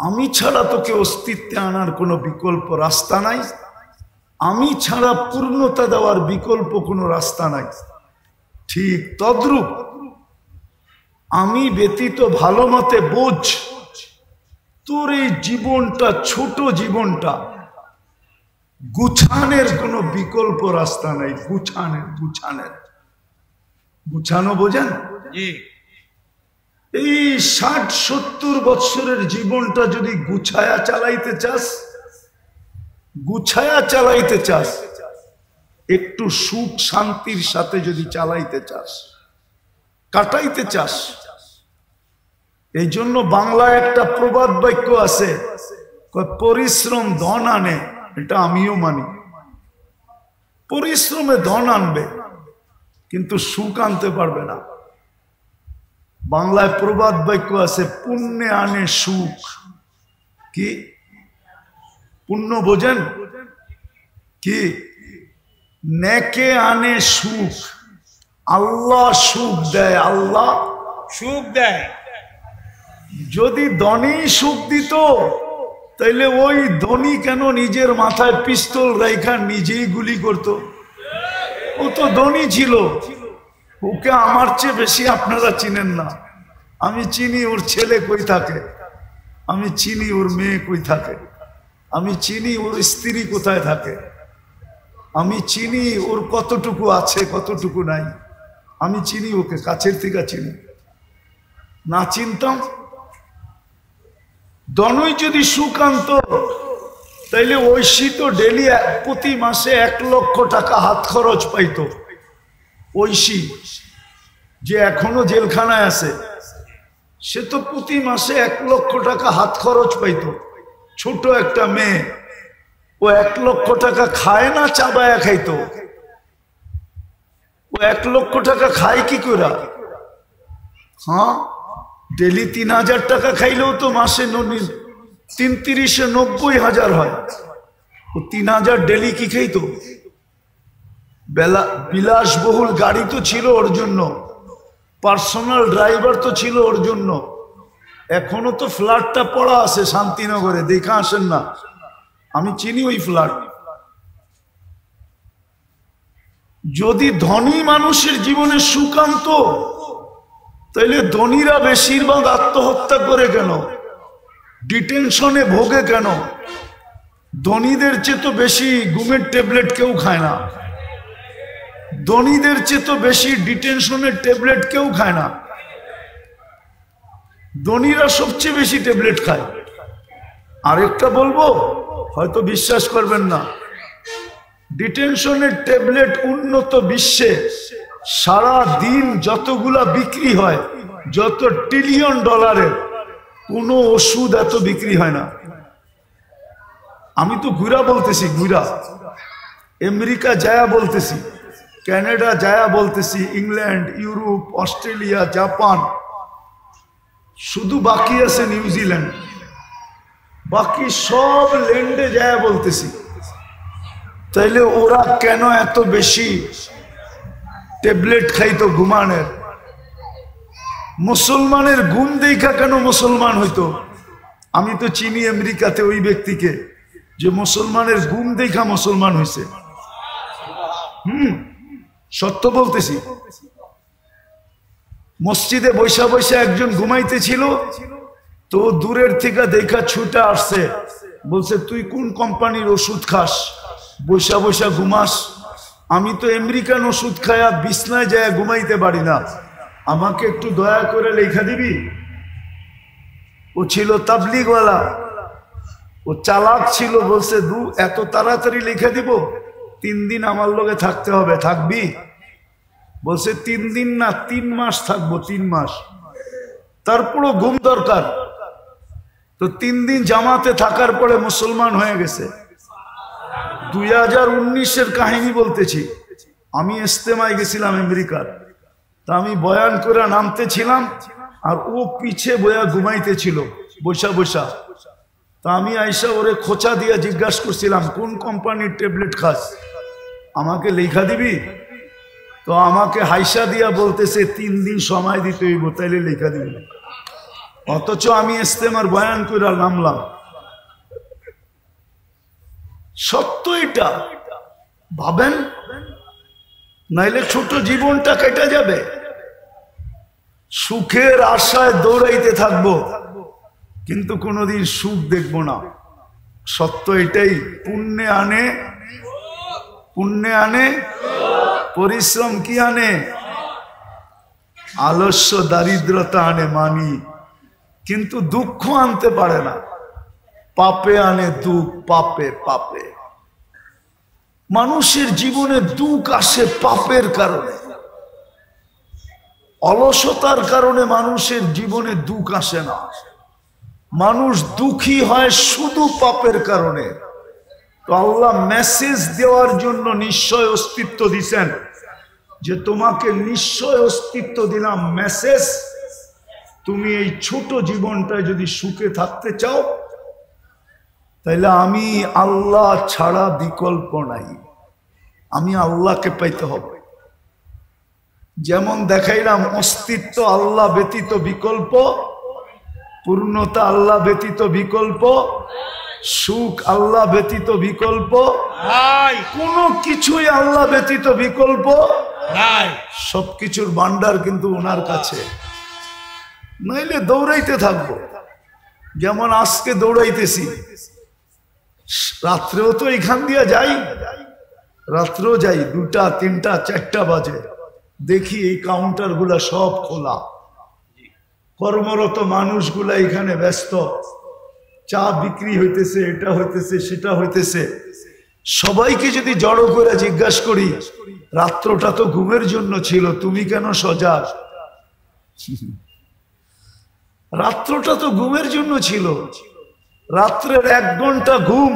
Speaker 1: আমি ছাড়া তোকে অস্তিত্বে আনার কোনো বিকল্প রাস্তা নাই, আমি ছাড়া পূর্ণতা দেওয়ার বিকল্প কোনো রাস্তা নাই। ঠিক তদ্রূপ আমি ব্যতীত ভালো মতে বোঝ, তোর এই জীবনটা, ছোট জীবনটা গুছানের কোনো বিকল্প রাস্তা নাই। গুছানো বোঝেন? এই 60-70 বৎসরের জীবনটা যদি গুছায়া চালাইতে চাস, একটু সুখ শান্তির সাথে যদি চালাইতে চাস, কাটাইতে চাস, এই জন্য বাংলায় একটা প্রবাদ বাক্য আছে, পরিশ্রম ধন আনে। এটা আমিও মানি, পরিশ্রমে ধন আনবে কিন্তু সুখ আনতে পারবে না। বাংলায় প্রবাদ বাক্য আছে, পুণ্যে আনে সুখ। কি পুণ্য বোঝেন? কি নেকে আনে সুখ। আল্লাহ সুখ দেয়, আল্লাহ
Speaker 2: সুখ দেয়।
Speaker 1: যদি ধনী সুখ দিত তাইলে ওই ধনী কেন নিজের মাথায় পিস্তল রাইখা নিজেই গুলি করত? ও তো ধনী ছিল, ওকে আমার চেয়ে বেশি আপনারা চিনেন না। আমি চিনি ওর ছেলে কই থাকে, আমি চিনি ওর মেয়ে কই থাকে, আমি চিনি ওর স্ত্রী কোথায় থাকে, আমি চিনি ওর কতটুকু আছে কতটুকু নাই, আমি চিনি ওকে, কাছের থেকে চিনি। না চিনতাম, দনই যদি সুখ আনত তাইলে ঐশী তো ডেলি প্রতি মাসে 1 লক্ষ টাকা হাত খরচ পাইতো। ঐশী যে এখনো জেলখানায় আছে, সে তো প্রতি মাসে 1 লক্ষ টাকা হাত খরচ পাইতো। ছোট একটা মেয়ে, ও 1 লক্ষ টাকা খায় না, চাবায়া খাইতো। ও 1 লক্ষ টাকা খায় কি করে? হ্যাঁ, ডেলি 3000 টাকা খাইলেও তো মাসে 30-90,000 হয়। ও 3000 ডেলি কি খাইতো? বিলাসবহুল গাড়ি তো ছিল ওর জন্য, পার্সোনাল ড্রাইভার তো ছিল ওর জন্য। এখনো তো ফ্ল্যাটটা পড়া আছে শান্তিনগরে, দেখা আসেন না? আমি চিনি ওই ফ্ল্যাট। যদি ধনী মানুষের জীবনে সুখ আনতো তাইলে ধনীরা বেশিরভাগ আত্মহত্যা করে কেন, ডিটেনশনে ভোগে কেন? ধনীদের চেয়ে তো বেশি ঘুমের ট্যাবলেট কেউ খায় না, ধনীদের চেয়ে তো বেশি ডিটেনশনের ট্যাবলেট কেউ খায় না। ধনীরা সবচেয়ে বেশি ট্যাবলেট খায়। আরেকটা বলবো, হয়তো বিশ্বাস করবেন না, ডিটেনশনের ট্যাবলেট উন্নত বিশ্বে সারা দিন যতগুলা বিক্রি হয়, যত $1 ট্রিলিয়ন, কোনো ওষুধ এত বিক্রি হয় না। আমি তো ঘুরা বলতেছি, ঘুরা আমেরিকা যায়া বলতেছি, কানাডা যায়া বলতেছি, ইংল্যান্ড, ইউরোপ, অস্ট্রেলিয়া, জাপান, শুধু বাকি আছে নিউজিল্যান্ড। বাকি সব ল্যান্ডে যায়া বলতেছি। তাইলে ওরা কেন এত বেশি ট্যাবলেট খাইতো ঘুমানের? মুসলমানের ঘুম দেখা কেন মুসলমান হইতো? আমি তো চিনি আমেরিকাতে ওই ব্যক্তিকে যে মুসলমানের ঘুম দেখা মুসলমান হয়েছে। সত্য বলতেছি। মসজিদে বৈশা বৈশা একজন ঘুমাইতেছিল, তো দূরের থেকে দেখা ছুটে আসছে, বলছে তুই কোন কোম্পানির ওষুধ খাস, বৈশা বৈশা ঘুমাস? আমি তো আমেরিকান ওষুধ খায়া বিছনায় যায় ঘুমাইতে পারি না, আমাকে একটু দয়া করে লেখা দিবি। ও ছিল তাবলিগওয়ালা, ও চালাক ছিল, বলছে এত তাড়াতাড়ি লিখে দিব? 3 দিন আমার লগে থাকতে হবে। থাকবি? বলছে 3 দিন না 3 মাস থাকবো। 3 মাস। তারপরও ঘুম দরকার। তো 3 দিন জামাতে থাকার পরে মুসলমান হয়ে গেছে। 2019-এর কাহিনী বলতেছি। আমি ইস্তেমায় গেছিলাম আমেরিকার। তা আমি বয়ান করে নামতেছিলাম, আর ও পিছে বয়া ঘুমাইতেছিল বসা বসা। তা আমি আইসা ওরে খোঁচা দিয়ে জিজ্ঞাসা করছিলাম, কোন কোম্পানির ট্যাবলেট খাস, আমাকে লেখা দিবি? তো আমাকে হাইসা দিয়া বলতেছে 3 দিন সময় দিতে হইব, তাইলে লেখা দিবি। অথচ আমি ইস্তেমার বয়ান করে নামলাম। সত্য এটা, ভাবেন, নাইলে ছোট জীবনটা কেটে যাবে। সুখের আশায় দৌড়াইতে থাকবো, কিন্তু কোনোদিন সুখ দেখবো না। সত্য এটাই। পুণ্যে আনে পরিশ্রম কি আনে? আলস্য দারিদ্রতা আনে মানি, কিন্তু দুঃখ আনতে পারে না। পাপে আনে দুঃখ, পাপে পাপে। মানুষের জীবনে দুঃখ আসে পাপের কারণে, অলসতার কারণে মানুষের জীবনে দুঃখ আসে না। মানুষ দুঃখী হয় শুধু পাপের কারণে। তো আল্লাহ মেসেজ দেওয়ার জন্য নিশ্চয় অস্তিত্ব দিছেন, যে তোমাকে নিশ্চয় অস্তিত্ব দিলাম মেসেজ, তুমি এই ছোট জীবনটায় যদি সুখে থাকতে চাও, তাইলে আমি আল্লাহ ছাড়া বিকল্প নাই। আমি আল্লাহকে পাইতে হবে। যেমন দেখাইলাম, অস্তিত্ব আল্লাহ ব্যতীত বিকল্প, পূর্ণতা আল্লাহ ব্যতীত বিকল্প, সুখ আল্লাহ ব্যতীত বিকল্প, কোনো কিছুই আল্লাহ ব্যতীত বিকল্প নাই। সবকিছুর ভান্ডার কিন্তু ওনার কাছে। নইলে দৌড়াইতে থাকবো, যেমন আজকে দৌড়াইতেছি। রাত্রেও তো এখান দিয়ে যাই, রাত্রেও যাই, 2টা 3টা 4টা বাজে, দেখি এই কাউন্টার গুলা সব খোলা, কর্মরত মানুষগুলা এখানে ব্যস্ত, চা বিক্রি হইতেছে, এটা হইতেছে, সেটা হইতেছে। সবাইকে যদি জড়ো করে জিজ্ঞাসা করি, রাত্রটা তো ঘুমের জন্য ছিল, তুমি কেন সজাগ? রাত্রটা তো ঘুমের জন্য ছিল। রাত্রের 1 ঘন্টা ঘুম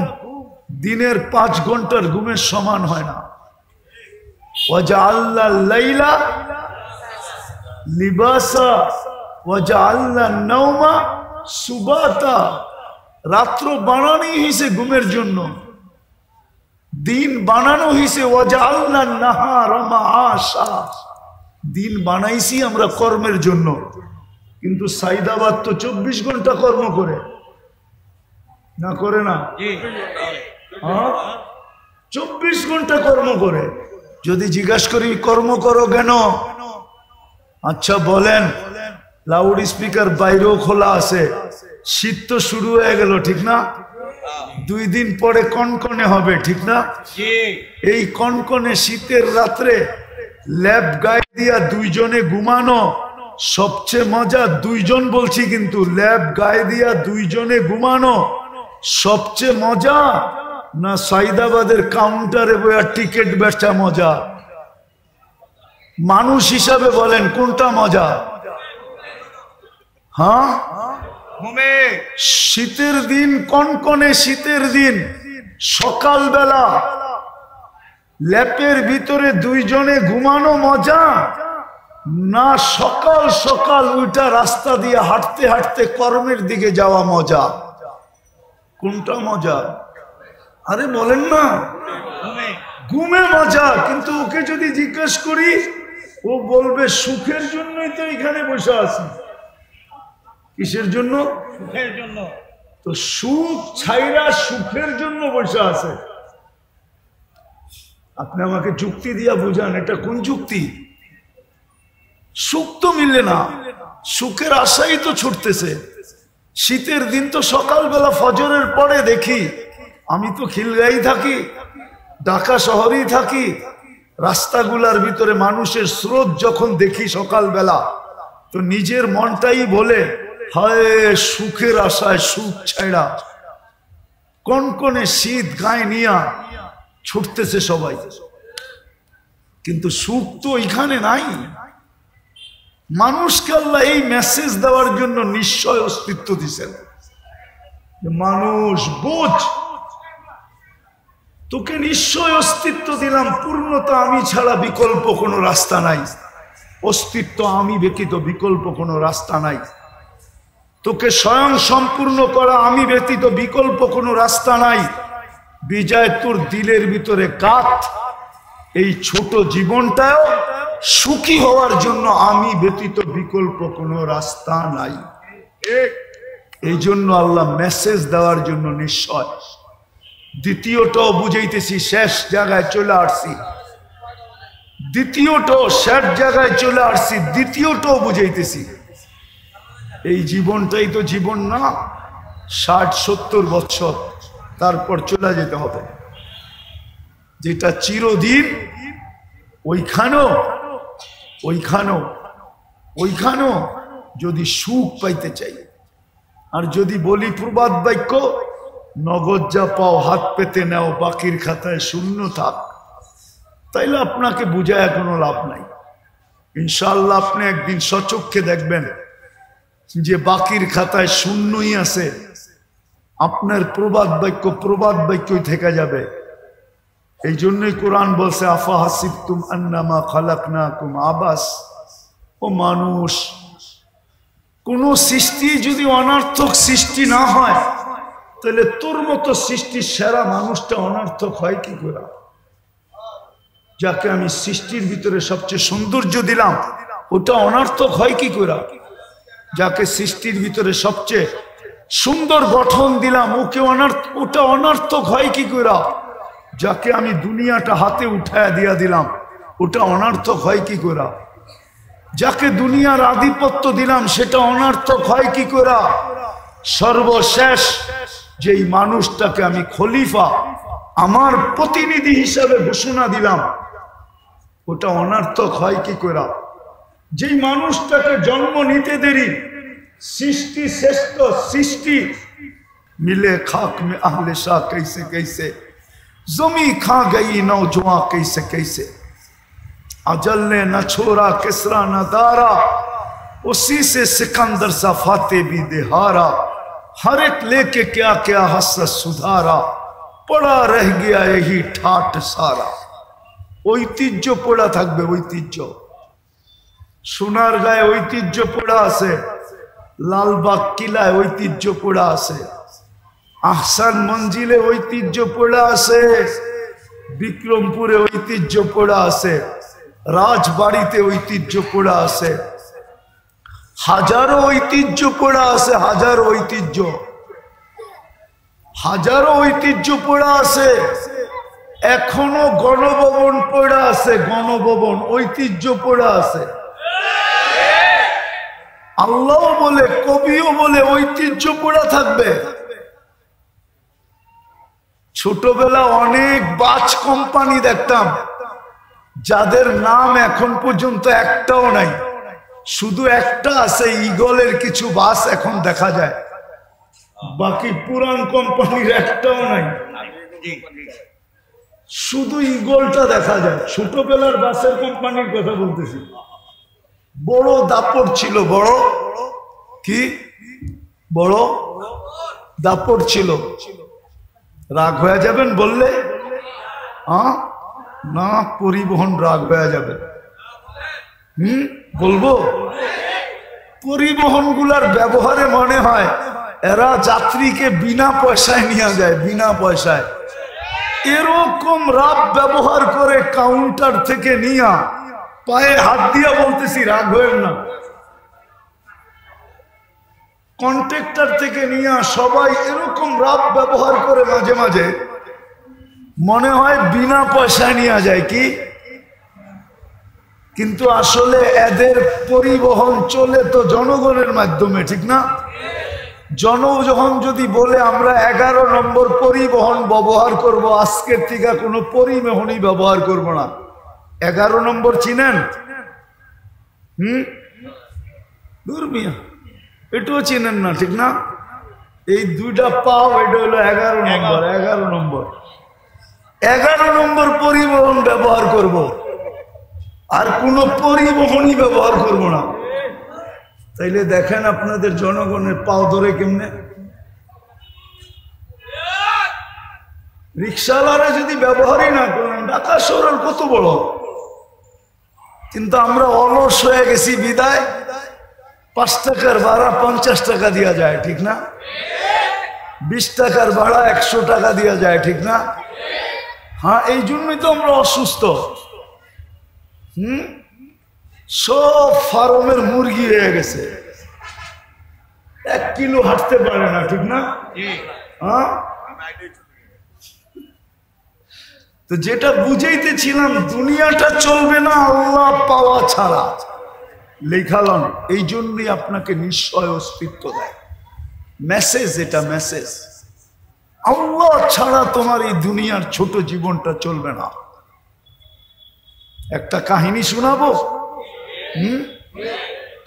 Speaker 1: দিনের 5 ঘন্টার ঘুমের সমান হয় না। ওয়াজআলনা লাইলা লিবাসা ওয়াজআলনা নাওমা সুবাতা। রাত্র বানানো হয়েছে ঘুমের জন্য, দিন বানানো হয়েছে ওয়াজআলনা নাহারা মাআশা। দিন বানাইছি আমরা কর্মের জন্য, কিন্তু সাইদাবাদ তো 24 ঘন্টা কর্ম করে, না করে না? 24 ঘন্টা কর্ম করে। যদি জিজ্ঞাসা করি কর্ম করো কেন, আচ্ছা বলেন, লাউড স্পিকার বাইরেও খোলা আছে, শীত তো শুরু হয়ে গেল, ঠিক না? 2 দিন পরে কনকনে হবে, ঠিক না? এই কনকনে শীতের রাত্রে ল্যাব গায়ে দিয়া 2 জনে ঘুমানো সবচেয়ে মজা। 2 জন বলছি, কিন্তু ল্যাব গায়ে দিয়া 2 জনে ঘুমানো সবচেয়ে মজা, না সাইদাবাদের কাউন্টারে বইয়া টিকিট বেচা মজা? মানুষ হিসাবে বলেন কোনটা মজা? হ্যাঁ, শীতের দিন, কনকনে শীতের দিন, সকালবেলা ল্যাপের ভিতরে 2 জনে ঘুমানো মজা, না সকাল সকাল ওইটা রাস্তা দিয়ে হাঁটতে হাঁটতে কর্মের দিকে যাওয়া মজা? কোনটা মজা? আরে বলেন না। ঘুমে মজা। কিন্তু ওকে যদি জিজ্ঞেস করি, ও বলবে সুখের জন্যই তো এখানে বসে আছি। কিসের জন্য? সুখের জন্য। তো সুখ ছাইরা সুখের জন্য বসে আছে। আপনি আমাকে যুক্তি দিয়া বুঝান, এটা কোন যুক্তি? সুখ তো মিলে না, সুখের আশাই তো ছুটতেছে। শীতের দিন তো সকালবেলা ফজরের পরে দেখি, আমি তো খিলগাঁই থাকি, ঢাকা শহরেই থাকি, রাস্তাগুলার ভিতরে মানুষের স্রোত যখন দেখি সকালবেলা, তো নিজের মনটাই বলে হায় সুখের আশায় সুখ ছাড়া কনকনে শীত গায়ে নিয়া ছুটতেছে সবাই, কিন্তু সুখ তো এখানে নাই। মানুষকে আল্লাহ এই মেসেজ দেওয়ার জন্য নিশ্চয় অস্তিত্ব দিছেন। মানুষ বোঝ, তোকে নিশ্চয় অস্তিত্ব দিলাম, পূর্ণতা আমি ছাড়া বিকল্প কোনো রাস্তা নাই, অস্তিত্ব আমি ব্যতীত বিকল্প কোনো রাস্তা নাই, তোকে স্বয়ং সম্পূর্ণ করা আমি ব্যতীত বিকল্প কোনো রাস্তা নাই। বিজয় তোর দিলের ভিতরে কাত, এই ছোট জীবনটাও সুখী হওয়ার জন্য আমি ব্যতীত বিকল্প কোনো রাস্তা নাই। এই জন্য আল্লাহ মেসেজ দেওয়ার জন্য নিশ্চয়। দ্বিতীয়টাও বুঝাইতেছি, শেষ জায়গায় চলে আসছি, দ্বিতীয়টাও শেষ জায়গায় চলে আসছি, দ্বিতীয়টাও বুঝাইতেছি। এই জীবনটাই তো জীবন না, 60-70 বছর, তারপর চলে যেতে হবে। যেটা চিরদিন, ওইখানেও যদি সুখ পাইতে চাই, আর যদি বলি প্রবাদ বাক্য, নগদ যা পাও হাত পেতে নাও, বাকির খাতায় শূন্য থাক, তাইলে আপনাকে বুঝায় কোনো লাভ নাই। ইনশাআল্লাহ আপনি একদিন সচক্ষে দেখবেন যে বাকির খাতায় শূন্যই আছে, আপনার প্রবাদ বাক্যই থেকে যাবে। এই জন্যই কোরআন বলছে আফা হাসিবতুম আন্নামা খালাকনাকুম আবাস। ও মানুষ, কোন সৃষ্টি যদি অনর্থক সৃষ্টি না হয়, তাহলে তোর মতো সৃষ্টির সেরা মানুষটা অনর্থক হয় কি করে? যাকে আমি সৃষ্টির ভিতরে সবচেয়ে সৌন্দর্য দিলাম, ওটা অনর্থক হয় কি করে? যাকে সৃষ্টির ভিতরে সবচেয়ে সুন্দর গঠন দিলাম, ওটা অনর্থক হয় কি করে? যাকে আমি দুনিয়াটা হাতে উঠায় দিয়া দিলাম, ওটা অনর্থক হয় কি করে? যাকে দুনিয়ার আধিপত্য দিলাম, সেটা অনর্থক হয় কি করে? সর্বশেষ যেই মানুষটাকে আমি খলিফা, আমার প্রতিনিধি হিসাবে ঘোষণা দিলাম, ওটা অনর্থক হয় কি করে? যেই মানুষটাকে জন্ম নিতে দেরি, সৃষ্টি শ্রেষ্ঠ সৃষ্টি, मिले खाक में अहले शाह कैसे कैसे, जमी खा गई नौजवां कैसे कैसे, अजल ने न छोड़ा किसरा न दारा, उसी से सिकंदर सा फाते भी देहारा, हर एक लेके क्या क्या हसरत सुधारा, पड़ा रह गया यही ठाट सारा। ঐতিহ্য পড়া থাকবে, ঐতিহ্য। সোনার গায়ে ঐতিহ্য পড়া আছে, লালবাগ কিলায় ঐতিহ্য পড়া আছে, আহসান মঞ্জিলে ঐতিহ্য পড়া আছে, বিক্রমপুরে ঐতিহ্য পড়া আছে, রাজবাড়িতে ঐতিহ্য পড়া আছে, হাজারো ঐতিহ্য পড়া আছে, হাজারো ঐতিহ্য পড়া আছে। এখনো গণভবন পড়া আছে, গণভবন ঐতিহ্য পড়া আছে। আল্লাহ বলে, কবিও বলে ঐতিহ্য পড়া থাকবে। ছোটবেলা অনেক বাস কোম্পানি দেখতাম, যাদের নাম এখন পর্যন্ত একটাও নাই, শুধু একটা আছে, ইগলের কিছু বাস এখন দেখা যায়, বাকি পুরান কোম্পানির একটাও নাই, শুধু ইগলটা দেখা যায়। ছোটবেলার বাসের কোম্পানির কথা বলতেছি। বড় দাপট ছিল, বড় কি বড় দাপট ছিল। রাগ হয়ে যাবেন বললে? না, পরিবহন রাগ হয়ে যাবে। বলবো, পরিবহন গুলার ব্যবহারে মনে হয় এরা যাত্রীকে বিনা পয়সায় নিয়ে যায়, বিনা পয়সায়। এরকম রাব ব্যবহার করে কাউন্টার থেকে নিয়া পায়ে হাত দিয়া বলতেছি, রাগ হয়েন না, কন্ট্রাক্টর থেকে নিয়া সবাই এরকম রাব ব্যবহার করে, মাঝে মাঝে মনে হয় বিনা পয়সায় নিয়ে যায় কি, কিন্তু আসলে এদের পরিবহন চলে তো জনগণের মাধ্যমে, ঠিক না? জনগণ যদি বলে আমরা 11 নম্বর পরিবহন ব্যবহার করব, আজকের থেকে কোনো পরিবহনই ব্যবহার করব না। 11 নম্বর চিনেন? দূর মিয়া, এটাও চিনেন না, ঠিক না? এই দুইটা পাও, এটা হলো 11 নম্বর। 11 নম্বর 11 নম্বর পরিবহন ব্যবহার করব, আর কোনো পরিবহনই ব্যবহার করব না। তাইলে দেখেন আপনাদের জনগণের পাও ধরে কেমনে। রিক্সাওয়ালারা যদি ব্যবহারই না করেন, ঢাকা শহরের কত বড়, কিন্তু আমরা অলস হয়ে গেছি বিদায় 5 টাকার ভাড়া 50 টাকা দেওয়া যায়, ঠিক না? 20 টাকার ভাড়া 100 টাকা দেওয়া যায়, ঠিক না? হ্যাঁ, এই জন্যই তো আমরা অসুস্থ। সব ফার্মের মুরগি হয়ে গেছে, 1 কিলো হাঁটতে পারে না, ঠিক না? হ্যাঁ, তো যেটা বুঝাইতেছিলাম, দুনিয়াটা চলবে না আল্লাহ পাওয়া ছাড়া। লেখালন এই জন্যই আপনাকে নিশ্চয় অস্তিত্ব দেয়। মেসেজ, এটা মেসেজ। আল্লাহ ছাড়া তোমার এই দুনিয়ার ছোট জীবনটা চলবে না। একটা কাহিনী শোনাবো,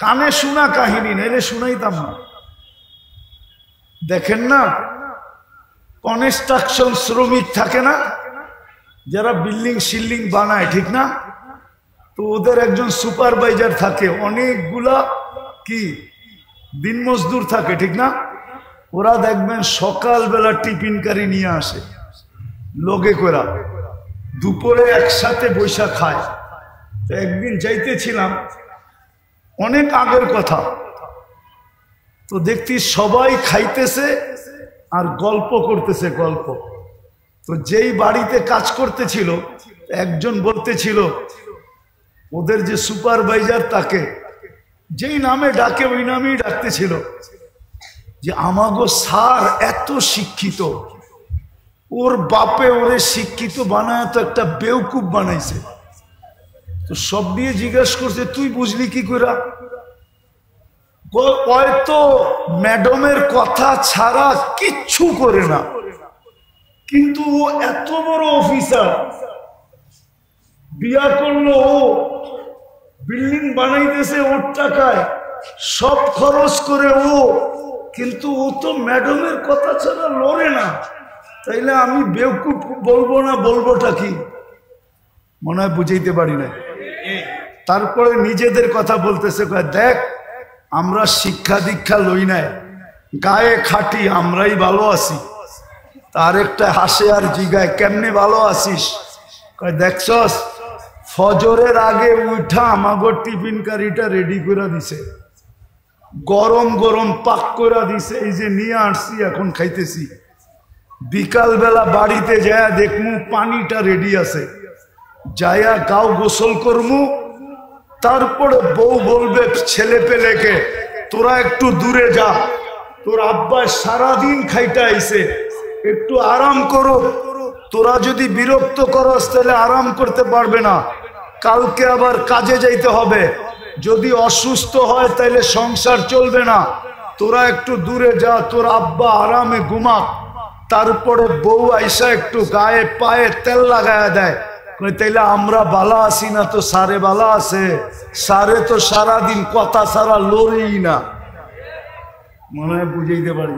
Speaker 1: কানে শোনা কাহিনী, নাইলে শুনাইতাম না। দেখেন না, কনস্ট্রাকশন শ্রমিক থাকে না, যারা বিল্ডিং শিল্ডিং বানায়, ঠিক না? তো ওদের একজন সুপারভাইজার থাকে, অনেকগুলা কি দিন মজদুর থাকে, ঠিক না? ওরা দেখবেন সকালবেলা টিফিন কারি নিয়ে আসে লগে করা, দুপুরে একসাথে বৈশা খায়। তো একদিন যাইতেছিলাম, অনেক আগের কথা, তো দেখছি সবাই খাইতেছে আর গল্প করতেছে, গল্প। তো যেই বাড়িতে কাজ করতেছিল, একজন বলতেছিল ওদের যে সুপারভাইজার, তাকে যেই নামে ডাকে ওই নামেই ডাকতেছিল, যে আমাগো স্যার এত শিক্ষিত, ওর বাপে ওরে শিক্ষিত বানায় তো একটা বেউকুব বানাইছে। তো সব দিয়ে জিজ্ঞাসা করছে, তুই বুঝলি কি করে? হয়তো ম্যাডামের কথা ছাড়া কিচ্ছু করে না, কিন্তু ও এত বড় অফিসার, বিয়া করলো, ও বিল্ডিং বানাইতেছে ওর টাকায়, সব খরচ করে ও, কিন্তু ও তো ম্যাডামের কথা ছাড়া লড়ে না। তাইলে আমি বেউকুফ বলবো না, বলবোটা কি? মনে হয় বুঝাইতে পারি না। তারপরে নিজেদের কথা বলতেছে, দেখ আমরা শিক্ষা দীক্ষা লই নাই, গায়ে খাটি, আমরাই ভালো আছি। তার একটা হাসে আর জিগায়, কেমনে ভালো আছিস? দেখছস ফজরের আগে উঠা আমাগো টিফিন কারিটা রেডি করে দিছে, গরম গরম পাক করে দিছে, এই যে নিয়ে আসছি এখন খাইতেছি। বিকাল বেলা বাড়িতে যায়া দেখমু পানিটা রেডি আছে, যায়া গাও গোসল করমু। তারপরে বউ বলবে ছেলে পেলেকে, তোরা একটু দূরে যা, তোর আব্বা সারাদিন খাইতে আইছে, একটু আরাম করো। তোরা যদি বিরক্ত করস তাহলে আরাম করতে পারবে না, কালকে আবার কাজে যাইতে হবে। যদি অসুস্থ হয় তাহলে সংসার চলবে না, তোরা একটু দূরে যা, তোর আব্বা আরামে ঘুমাক। তারপরে বউ আইসা একটু গায়ে পায়ে তেল লাগায়া দেয়, তাইলে আমরা বালা আছি না তো সারে বালা আছে? সারে তো সারাদিন কথা সারা লড়েই না। মনে হয় বুঝাইতে পারি।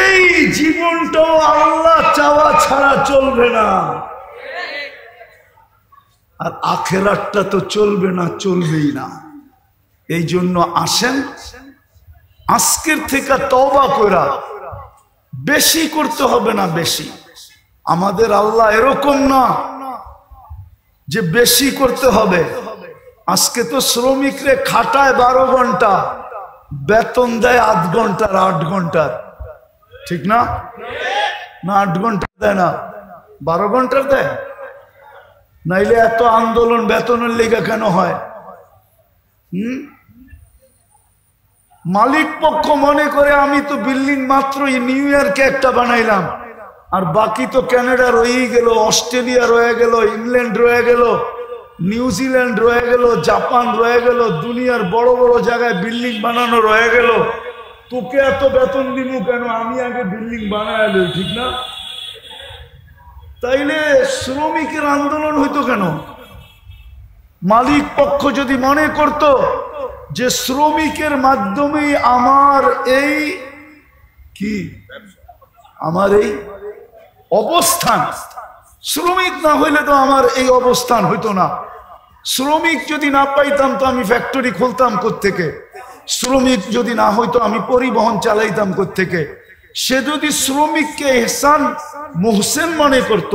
Speaker 1: এই জীবনটাও আল্লাহ চাওয়া ছাড়া চলবে না, আর আখেরাতটা তো চলবে না, চলবেই না। এই জন্য আসেন আজকের থেকে তওবা কইরা, বেশি করতে হবে না, বেশি। আমাদের আল্লাহ এরকম না যে বেশি করতে হবে। আজকে তো শ্রমিকরে খাটায় 12 ঘন্টা, বেতন দেয় 8 ঘন্টার, 8 ঘন্টার, ঠিক না? না 8 ঘন্টা দেয় না, 12 ঘন্টার দেয়। নাইলে এত আন্দোলন বেতনের লেগে কেন হয়? মালিক পক্ষ মনে করে আমি তো বিল্ডিং মাত্র নিউ ইয়র্কে একটা বানাইলাম, আর বাকি তো কানাডা রয়েই গেল, অস্ট্রেলিয়া রয়ে গেল, ইংল্যান্ড রয়ে গেল, নিউজিল্যান্ড রয়ে গেল, জাপান রয়ে গেল, দুনিয়ার বড় বড় জায়গায় বিল্ডিং বানানো রয়ে গেল। তোকে এত বেতন দিব কেন? আমি আগে বিল্ডিং বানাই লই, ঠিক না? তাইলে শ্রমিকের আন্দোলন হইতো কেন? মালিক পক্ষ যদি মনে করত যে শ্রমিকের মাধ্যমে আমার এই কি আমার এই অবস্থান, শ্রমিক না হইলে তো আমার এই অবস্থান হইতো না। শ্রমিক যদি না পাইতাম তো আমি ফ্যাক্টরি খুলতাম কোত্থেকে? শ্রমিক যদি না হইতো আমি পরিবহন চালাইতাম কোত্থেকে? সে যদি শ্রমিককে এহসান মুহসেন মনে করত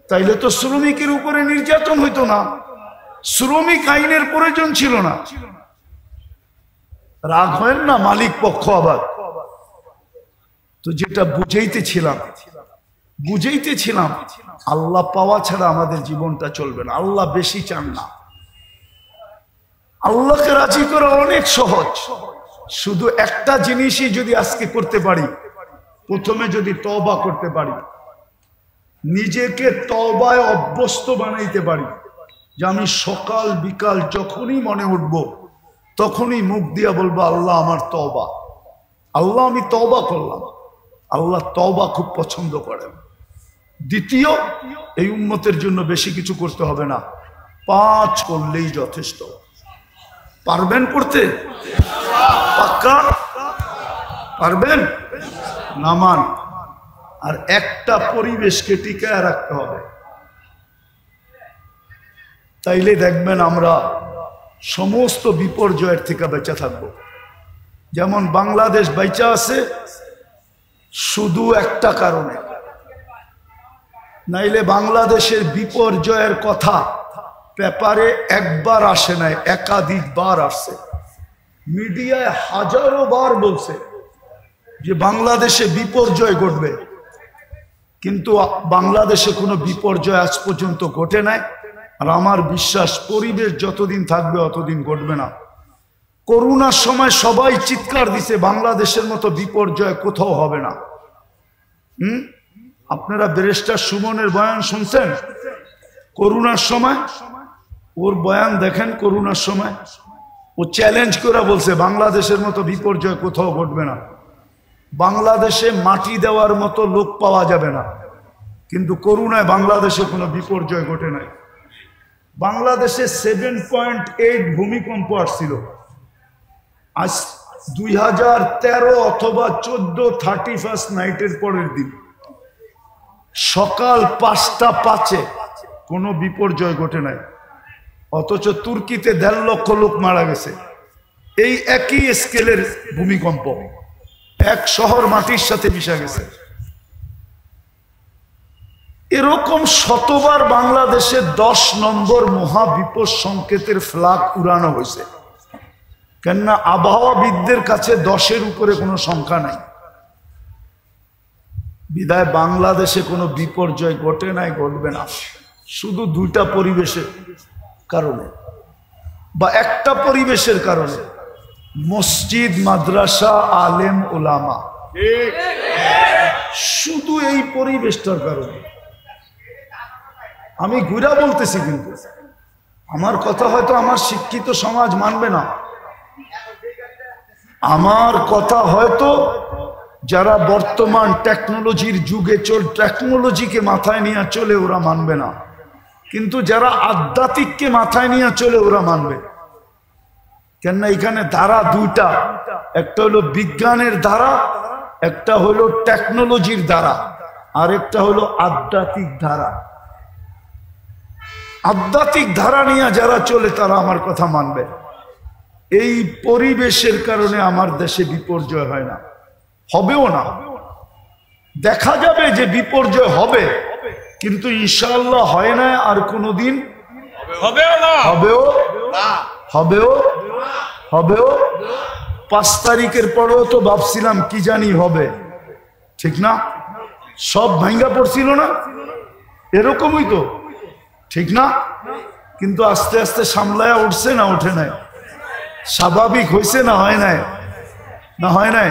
Speaker 1: তাইলে তো শ্রমিকের উপরে নির্যাতন হইতো না, শ্রমিক আইনের প্রয়োজন ছিল না। রাগ হয় না মালিক পক্ষ আবার। তো যেটা বুঝাইতেছিলাম আল্লাহ পাওয়া ছাড়া আমাদের জীবনটা চলবে না। আল্লাহ বেশি চান না। আল্লাহকে রাজি করা অনেক সহজ। শুধু একটা জিনিসই যদি আজকে করতে পারি, প্রথমে যদি তওবা করতে পারি, নিজেকে তওবায় অভ্যস্ত বানাইতে পারি, যে আমি সকাল বিকাল যখনই মনে উঠব তখনই মুখ দিয়া বলবো আল্লাহ আমার তওবা, আল্লাহ আমি তওবা করলাম। আল্লাহ তওবা খুব পছন্দ করেন। দ্বিতীয়, এই উম্মতের জন্য বেশি কিছু করতে হবে না, 5 করলেই যথেষ্ট। পারবেন করতে? পাক্কা পারবেন? নামান। আর একটা পরিবেশকে টিকায় রাখতে হবে, তাইলে দেখবেন আমরা সমস্ত বিপর্যয়ের থেকে বেঁচে থাকবো। যেমন বাংলাদেশ বেঁচে আছে শুধু একটা কারণে, নাইলে বাংলাদেশের বিপর্যয়ের কথা পেপারে একবার আসে নাই, একাধিকবার আসছে। মিডিয়ায় হাজারো বার বলছে যে বাংলাদেশে বিপর্যয় ঘটবে, কিন্তু বাংলাদেশে কোনো বিপর্যয় আজ পর্যন্ত ঘটে নাই। আর আমার বিশ্বাস পরিবেশ যতদিন থাকবে অতদিন ঘটবে না। করোনার সময় সবাই চিৎকার দিছে বাংলাদেশের মতো বিপর্যয় কোথাও হবে না। আপনারা ব্যারিস্টার সুমনের বয়ান শুনছেন? করোনার সময় ওর বয়ান দেখেন। করোনার সময় ও চ্যালেঞ্জ করে বলছে বাংলাদেশের মতো বিপর্যয় কোথাও ঘটবে না। বাংলাদেশে মাটি দেওয়ার মতো লোক পাওয়া যাবে না, কিন্তু করোনায় বাংলাদেশে কোনো বিপর্যয় ঘটে নাই। বাংলাদেশে 7.8 ভূমিকম্প আসছিল। আজ 2013 অথবা 14 31 নাইটের পরের দিন সকাল 5:05 কোনো বিপর্যয় ঘটে নাই। অথচ তুর্কিতে 1.5 লক্ষ লোক মারা গেছে। এই একই স্কেলের ভূমিকম্প, এক শহর মাটির সাথে মিশে গেছে। এরকম শতবার বাংলাদেশে 10 নম্বর মহাবিপদ সংকেতের ফ্ল্যাগ উড়ানো হয়েছে। কেননা আবহাওয়াবিদদের কাছে 10-এর উপরে কোনো সংখ্যা নাই। বিদায় বাংলাদেশে কোনো বিপর্যয় ঘটে নাই, ঘটবে না। শুধু 2টা পরিবেশের কারণে বা একটা পরিবেশের কারণে, মসজিদ, মাদ্রাসা, আলেম, ওলামা, শুধু এই পরিবেশটার কারণে। আমি ঘুরা বলতেছি, কিন্তু আমার কথা হয়তো আমার শিক্ষিত সমাজ মানবে না। আমার কথা হয়তো যারা বর্তমান টেকনোলজির যুগে টেকনোলজিকে মাথায় নিয়ে চলে ওরা মানবে না, কিন্তু যারা আধ্যাত্মিককে মাথায় নিয়ে চলে ওরা মানবে। কেননা এখানে ধারা 2টা, একটা হলো বিজ্ঞানের ধারা, একটা হলো টেকনোলজির ধারা, আর একটা হলো আধ্যাত্মিক ধারা। আধ্যাত্মিক ধারা নিয়ে যারা চলে তারা আমার কথা মানবে। এই পরিবেশের কারণে আমার দেশে বিপর্যয় হয় না, হবেও না। দেখা যাবে যে বিপর্যয় হবে, কিন্তু ইনশাআল্লাহ হয় না, আর কোনোদিন হবেও না। হবেও 5 তারিখের পরেও তো ভাবছিলাম কি জানি হবে, ঠিক না? সব ভাঙ্গা পড়ছিল না, এরকমই তো, ঠিক না? কিন্তু আস্তে আস্তে সামলায়া উঠছে না ওঠে নাই? স্বাভাবিক হয়েছে না হয় নাই? না হয় নাই?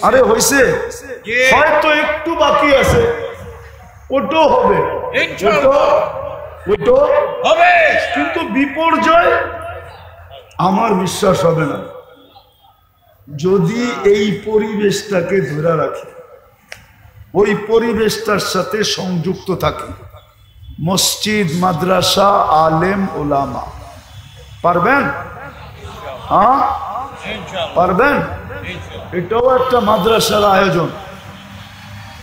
Speaker 1: আরে হয়েছে, হয়তো একটু বাকি আছে, ওটাও হবে, ওটাও হবে, কিন্তু বিপর্যয় আমার বিশ্বাস হবে না যদি এই পরিবেশটাকে ধরে রাখি, ওই পরিবেশটার সাথে সংযুক্ত থাকি। মসজিদ, মাদ্রাসা, আলেম, ওলামা। পারবেন? হ্যাঁ
Speaker 2: ইনশাআল্লাহ
Speaker 1: পারবেন?
Speaker 2: ইনশাআল্লাহ
Speaker 1: এটাও একটা মাদ্রাসার আয়োজন।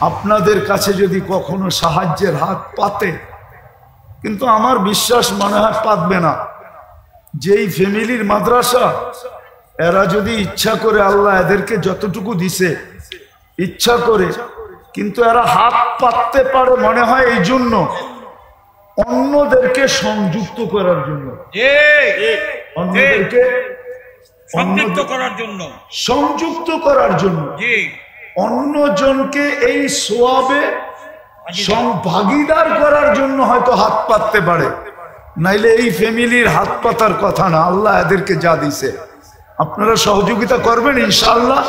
Speaker 1: আপনাদের কাছে যদি কখনো সাহায্যের হাত পাতে, কিন্তু আমার বিশ্বাস মনে হয় পাতবে না। যেই ফ্যামিলির মাদ্রাসা, এরা যদি ইচ্ছা করে, আল্লাহ এদেরকে যতটুকু দিছে ইচ্ছা করে, কিন্তু এরা হাত পাততে পারে মনে হয় এই জন্য অন্যদেরকে সংযুক্ত করার জন্য,
Speaker 2: জি
Speaker 1: অন্যদেরকে
Speaker 2: সংযুক্ত করার জন্য,
Speaker 1: সংযুক্ত করার জন্য,
Speaker 2: জি
Speaker 1: অন্যজনকে এই সোয়াবে ভাগিদার করার জন্য হয়তো হাত পাততে পারে, নাইলে এই ফ্যামিলির হাত পাতার কথা না। আল্লাহ এদেরকে যা দিছে, আপনারা সহযোগিতা করবেন ইনশাআল্লাহ।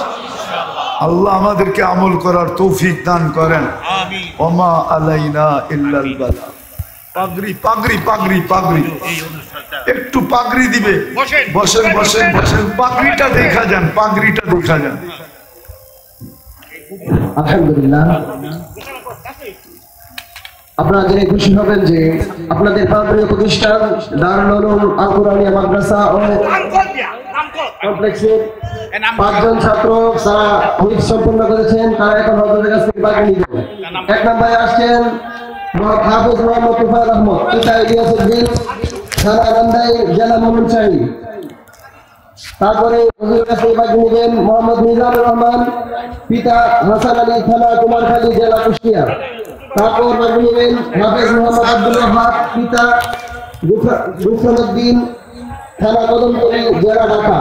Speaker 1: আল্লাহ আমাদেরকে আমল করার তৌফিক দান করেন।
Speaker 2: আমিন।
Speaker 1: ওমা আলাইনা ইল্লাল বালাগ। পাগড়ি পাগড়ি পাগড়ি পাগড়ি,
Speaker 2: এই অনুষ্ঠানটা
Speaker 1: একটু পাগড়ি দিবে।
Speaker 2: বসেন
Speaker 1: বসেন বসেন বসেন, পাগড়িটা দেখা যান, পাগড়িটা দেখা যান।
Speaker 3: আলহামদুলিল্লাহ, আপনারা জেনে খুশি হবেন যে আপনাদের প্রাণপ্রিয় প্রতিষ্ঠান দারুল উলুম আল কুরআনিয়া মাদ্রাসা ও কমপ্লেক্সের 5 জন ছাত্র তারা হিফজ সম্পন্ন করেছেন। তারা এখন হযরতের কাছ থেকে পাগড়ি নিবে। 1 নম্বরে আসছেন হাফেজ মোহাম্মদ তুফাইল আহমদ, পিতা ইলিয়াসউদ্দিন, থানা নান্দাইল, জেলা ময়মনসিংহ। তারপরে হুজুরের কাছে পাগড়ি নেবেন মোহাম্মদ মিজানুর রহমান, পিতা হাসান আলী, থানা কুমারখালী, জেলা কুষ্টিয়া। তারপর পাগড়ি নেবেন হাফেজ মোহাম্মদ আব্দুল ওয়াহাব, পিতা গুফরানুদ্দিন, থানা কদমতলী, জেলা ঢাকা।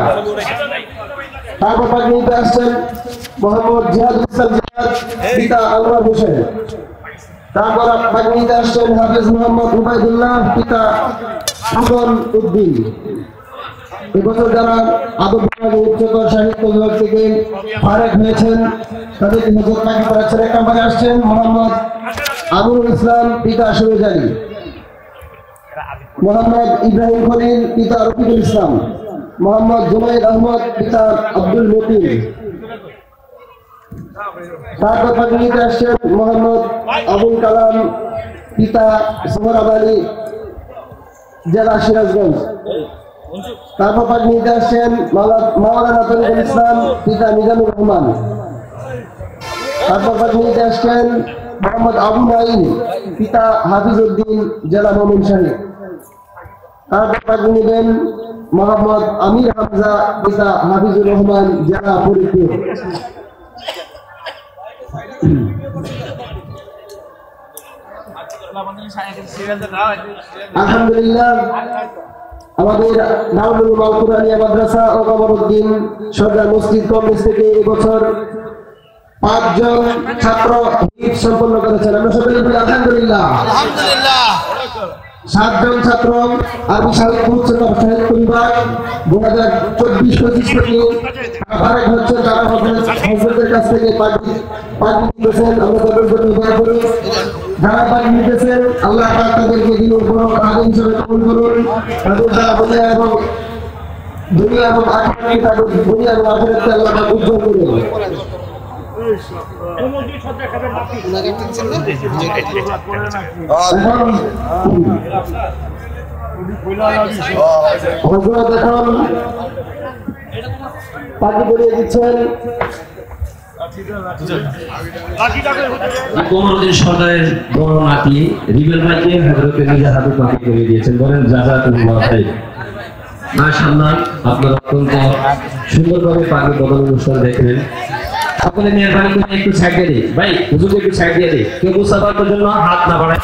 Speaker 3: তারপর পাগড়ি নিতে আসছেন মোহাম্মদ জিহাদুল ইসলাম জিহাদ, পিতা আনোয়ার হোসেন। তারপর পাগড়ি নিতে আসছেন হাফেজ মোহাম্মদ উবাইদুল্লাহ, পিতা হাসান উদ্দিন। এবছর যারা আদব বিভাগে উচ্চতর সাহিত্য বিভাগ থেকে ফারেক হয়েছেন তাদেরকে নজর পাখি করাচ্ছেন। 1 নম্বরে আসছেন মোহাম্মদ আমিনুল ইসলাম, পিতা সুরজ আলী, মোহাম্মদ ইব্রাহিম খলিল, পিতা রফিকুল ইসলাম, মোহাম্মদ জুনাইদ আহমদ, পিতা আব্দুল মতিন। তারপর পাগড়িতে আসছেন মোহাম্মদ আবুল কালাম, পিতা সোহরাব আলী, জেলা সিরাজগঞ্জ। তারপর পাগড়িতে আসছেন মাওলানা তরিকুল ইসলাম, পিতা মিজানুর রহমান। তারপর পাগড়িতে আসছেন মোহাম্মদ আবু নাঈম, পিতা হাফিজউদ্দিন, জেলা ময়মনসিংহ। তারপর পাগড়ি নেবেন মোহাম্মদ আমির হামজা, পিতা হাফিজুর রহমান, জেলা ফরিদপুর। আলহামদুলিল্লাহ, আমাদের দারুল উলুম আল কুরআনিয়া মাদ্রাসা ও কমরউদ্দিন সরকার মসজিদ কমপ্লেক্স থেকে এবছর 5 জন ছাত্র হিফজ সম্পন্ন করেছেন। আমরা সকলে বলি আলহামদুলিল্লাহ।
Speaker 2: আলহামদুলিল্লাহ।
Speaker 3: 7 জন ছাত্র আরবি সাহিত্য উচ্চতর সাহিত্য বিভাগ 2024-25 থেকে ফারেক হচ্ছে। তারা হযরতের কাছ থেকে পাগড়ি নিতেছেন। আমরা তাদের জন্য দোয়া করি। যারা পাগড়ি নিতেছেন আল্লাহ পাক তাদেরকে দিনের বড় আলেম হিসেবে কবুল করুন। তাদের দ্বারা দুনিয়া এবং আখিরাতে, তাদের দুনিয়া এবং আখিরাতে আল্লাহ পাক উজ্জ্বল করুন। পাগড়ি পরিয়ে দিচ্ছেন
Speaker 4: কমরউদ্দিন সরকারের বড় নাতি রিবেল ভাইকে হযরতে নিজের হাতে পাগড়ি পরিয়ে দিয়েছেন। বলেন জাযাকুল্লাহ খাইর। মাশাআল্লাহ, আপনারা অত্যন্ত সুন্দরভাবে পাগড়ি বদল অনুষ্ঠান দেখলেন। সকলে মেহরবানি করে একটু সাইড দিয়ে দিই ভাই, হুজুরকে একটু সাইড দিয়ে দিই। কেউ মুসাফার জন্য হাত না বাড়ায়।